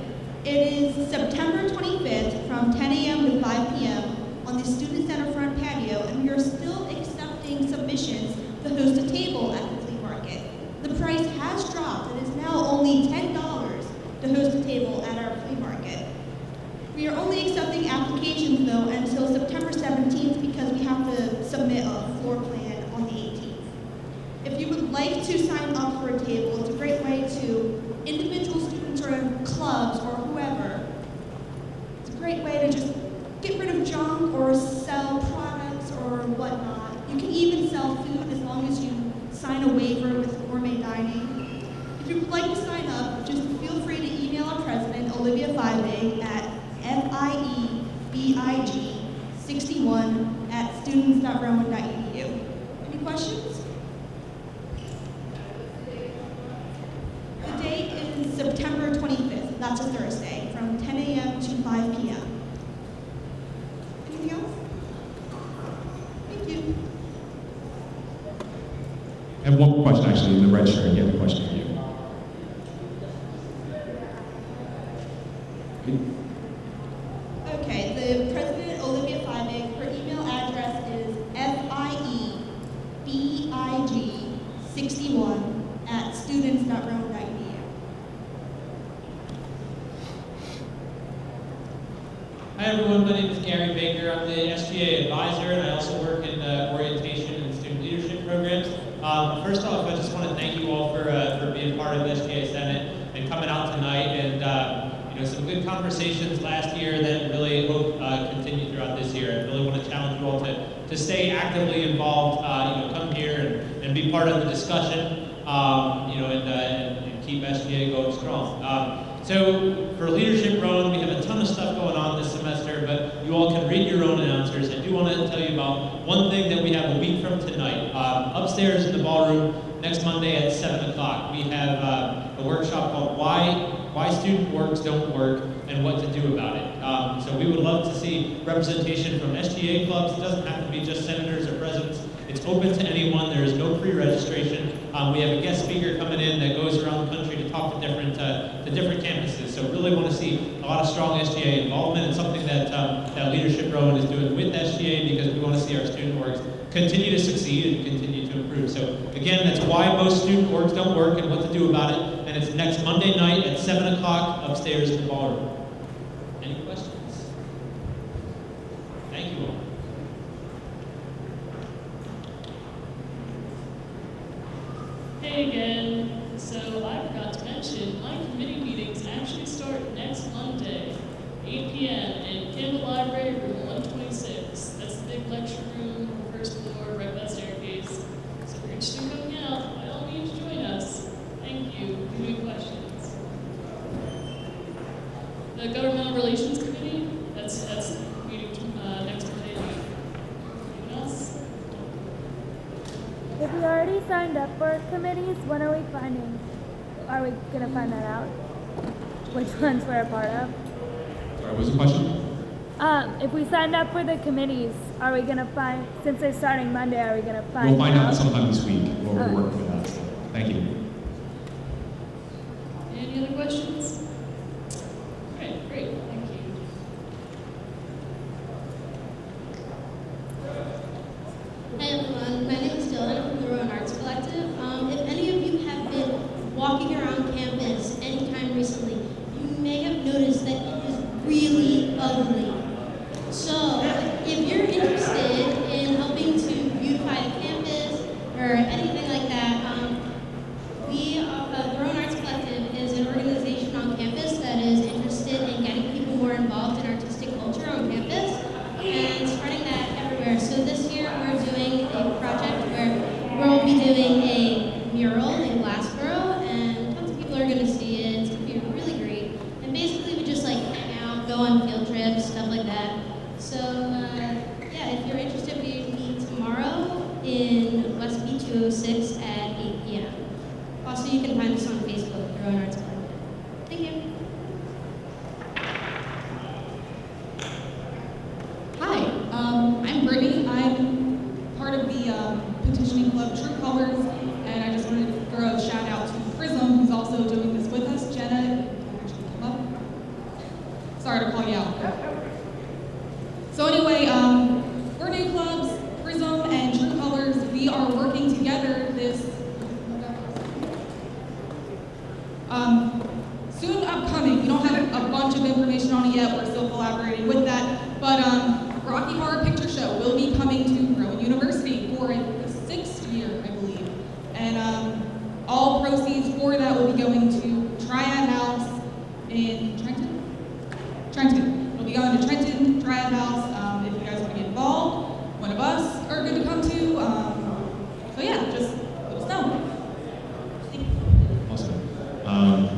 It is September 25th from 10 a.m. to 5 p.m. on the Student Center front patio, and we are still accepting submissions to host a table at the flea market. The price has dropped. It is now only $10 to host a table at our flea market. We are only accepting applications, though, until September 17th because we have to submit a floor plan on the 18th. If you would like to sign up for a table, it's a great way to individual students or clubs or whoever. It's a great way to just get rid of junk or sell products or whatnot. You can even sell food as long as you sign a waiver with gourmet dining. If you would like to sign up, just feel free to email our president, Olivia Feibig, at FIEBIG61@students.rowan.edu. Any questions? The date is September 25th. That's a Thursday, from 10 a.m. to 5 p.m. Anything else? Thank you. I have one question actually in the red shirt. You have a question for you. Okay, the President, Olivia Feibig, her email address is FIEBIG61@students.rowan.edu. Hi everyone, my name is Gary Baker. I'm the SGA advisor, and I also work in orientation and student leadership programs. First off, I just want to thank you all for being part of the SGA Senate and coming out tonight. And some good conversations last year that really hope continue throughout this year. I really want to challenge you all to stay actively involved. Come here and be part of the discussion. And keep SGA going strong. So for Leadership Rowan, we have a ton of stuff going on this semester, but you all can read your own announcers. I do want to tell you about one thing that we have a week from tonight. Upstairs in the ballroom, next Monday at 7 o'clock, we have a workshop called Why Student Orgs Don't Work and What to Do About It. So we would love to see representation from SGA clubs. It doesn't have to be just senators or presidents. It's open to anyone. There is no pre-registration. We have a guest speaker coming in that goes around the country to talk to different campuses. So really want to see a lot of strong SGA involvement, and something that Leadership Rowan is doing with SGA, because we want to see our student orgs continue to succeed and continue to improve. So again, that's why most student orgs don't work and what to do about it. And it's next Monday night at 7 o'clock upstairs in the ballroom. Any questions? Thank you all. Hey again. So I forgot to mention, my committee meetings actually start next Monday, 8 p.m. in Campbell Library, room 126. That's the big lecture room, first floor, right by the staircase. So if you're interested in coming out, by all means join us. Thank you. Relations Committee. That's meeting next Monday. Anything else? If we already signed up for committees, when are we gonna find that out? Which ones we're a part of? Sorry, what was the question? If we signed up for the committees, are we gonna find, since they're starting Monday, are we gonna find We'll find out sometime this week what we're Okay. working with that. Thank you. Any other questions? All right, great, thank you. Hi everyone, my name is Dylan. I'm from the Rowan Arts Collective. If any of you have been walking around campus anytime recently, you may have noticed that it is really ugly. So, if you're interested in helping to beautify the campus or anything like that, the Rowan Arts Collective is an organization on campus that is interested in getting people more involved in artistic culture on campus and spreading that everywhere. So this year we're doing a project where we'll be doing a mural in Glassboro, and tons of people are going to see it. It's going to be really great. And basically we just like hang out, go on field trips, stuff like that. So yeah, if you're interested, we meet tomorrow in West B 206 at 8 p.m. Also, you can find us on Facebook, the Rowan Arts Collective. Thank you. Hi, I'm Brittany. I'm part of the petitioning club True Colors, and I just wanted to throw a shout out to Prism, who's also doing this with us. Jenna, you can actually come up. Sorry to call you out. So anyway, we're new clubs, Prism and True Colors. We are working together this soon upcoming. We don't have a bunch of information on it yet. We're still collaborating with that. But Rocky Horror Picture Show will be coming to Rowan University for the 6th year, I believe. And all proceeds for that will be going to Triad House in Trenton? Trenton. It'll be going to Trenton, Triad House. If you guys want to get involved, one of us are good to come to. So yeah, just let us know. Awesome. All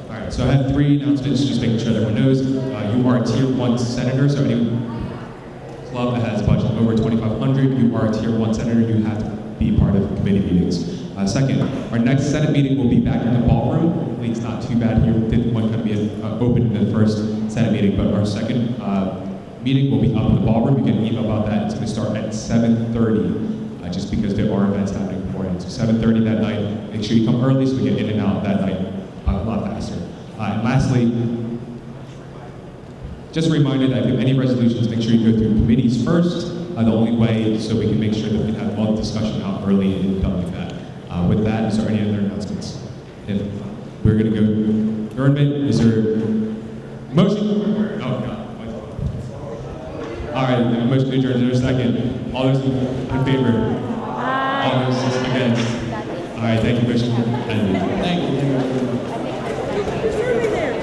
right, so I have 3 announcements, just making sure that everyone knows. You are a Tier 1 senator, so any club that has a budget over $2,500, you are a Tier 1 senator, you have to be part of committee meetings. Second, our next Senate meeting will be back in the ballroom. Hopefully it's not too bad here. Didn't want to be open in the first Senate meeting, but our second meeting will be up in the ballroom. You get an email about that. It's going to start at 7:30, just because there are events happening beforehand. So 7:30 that night. Make sure you come early so we get in and out that night a lot faster. And lastly, just a reminder that if you have any resolutions, make sure you go through committees first. The only way so we can make sure that we can have all the discussion out early and done like that. With that, is there any other announcements? If we're going to go adjournment, is there a motion? Oh, God. All right, the motion to adjourn. Is there a second? All those in favor? All those against? All right, thank you, Motion. Thank you.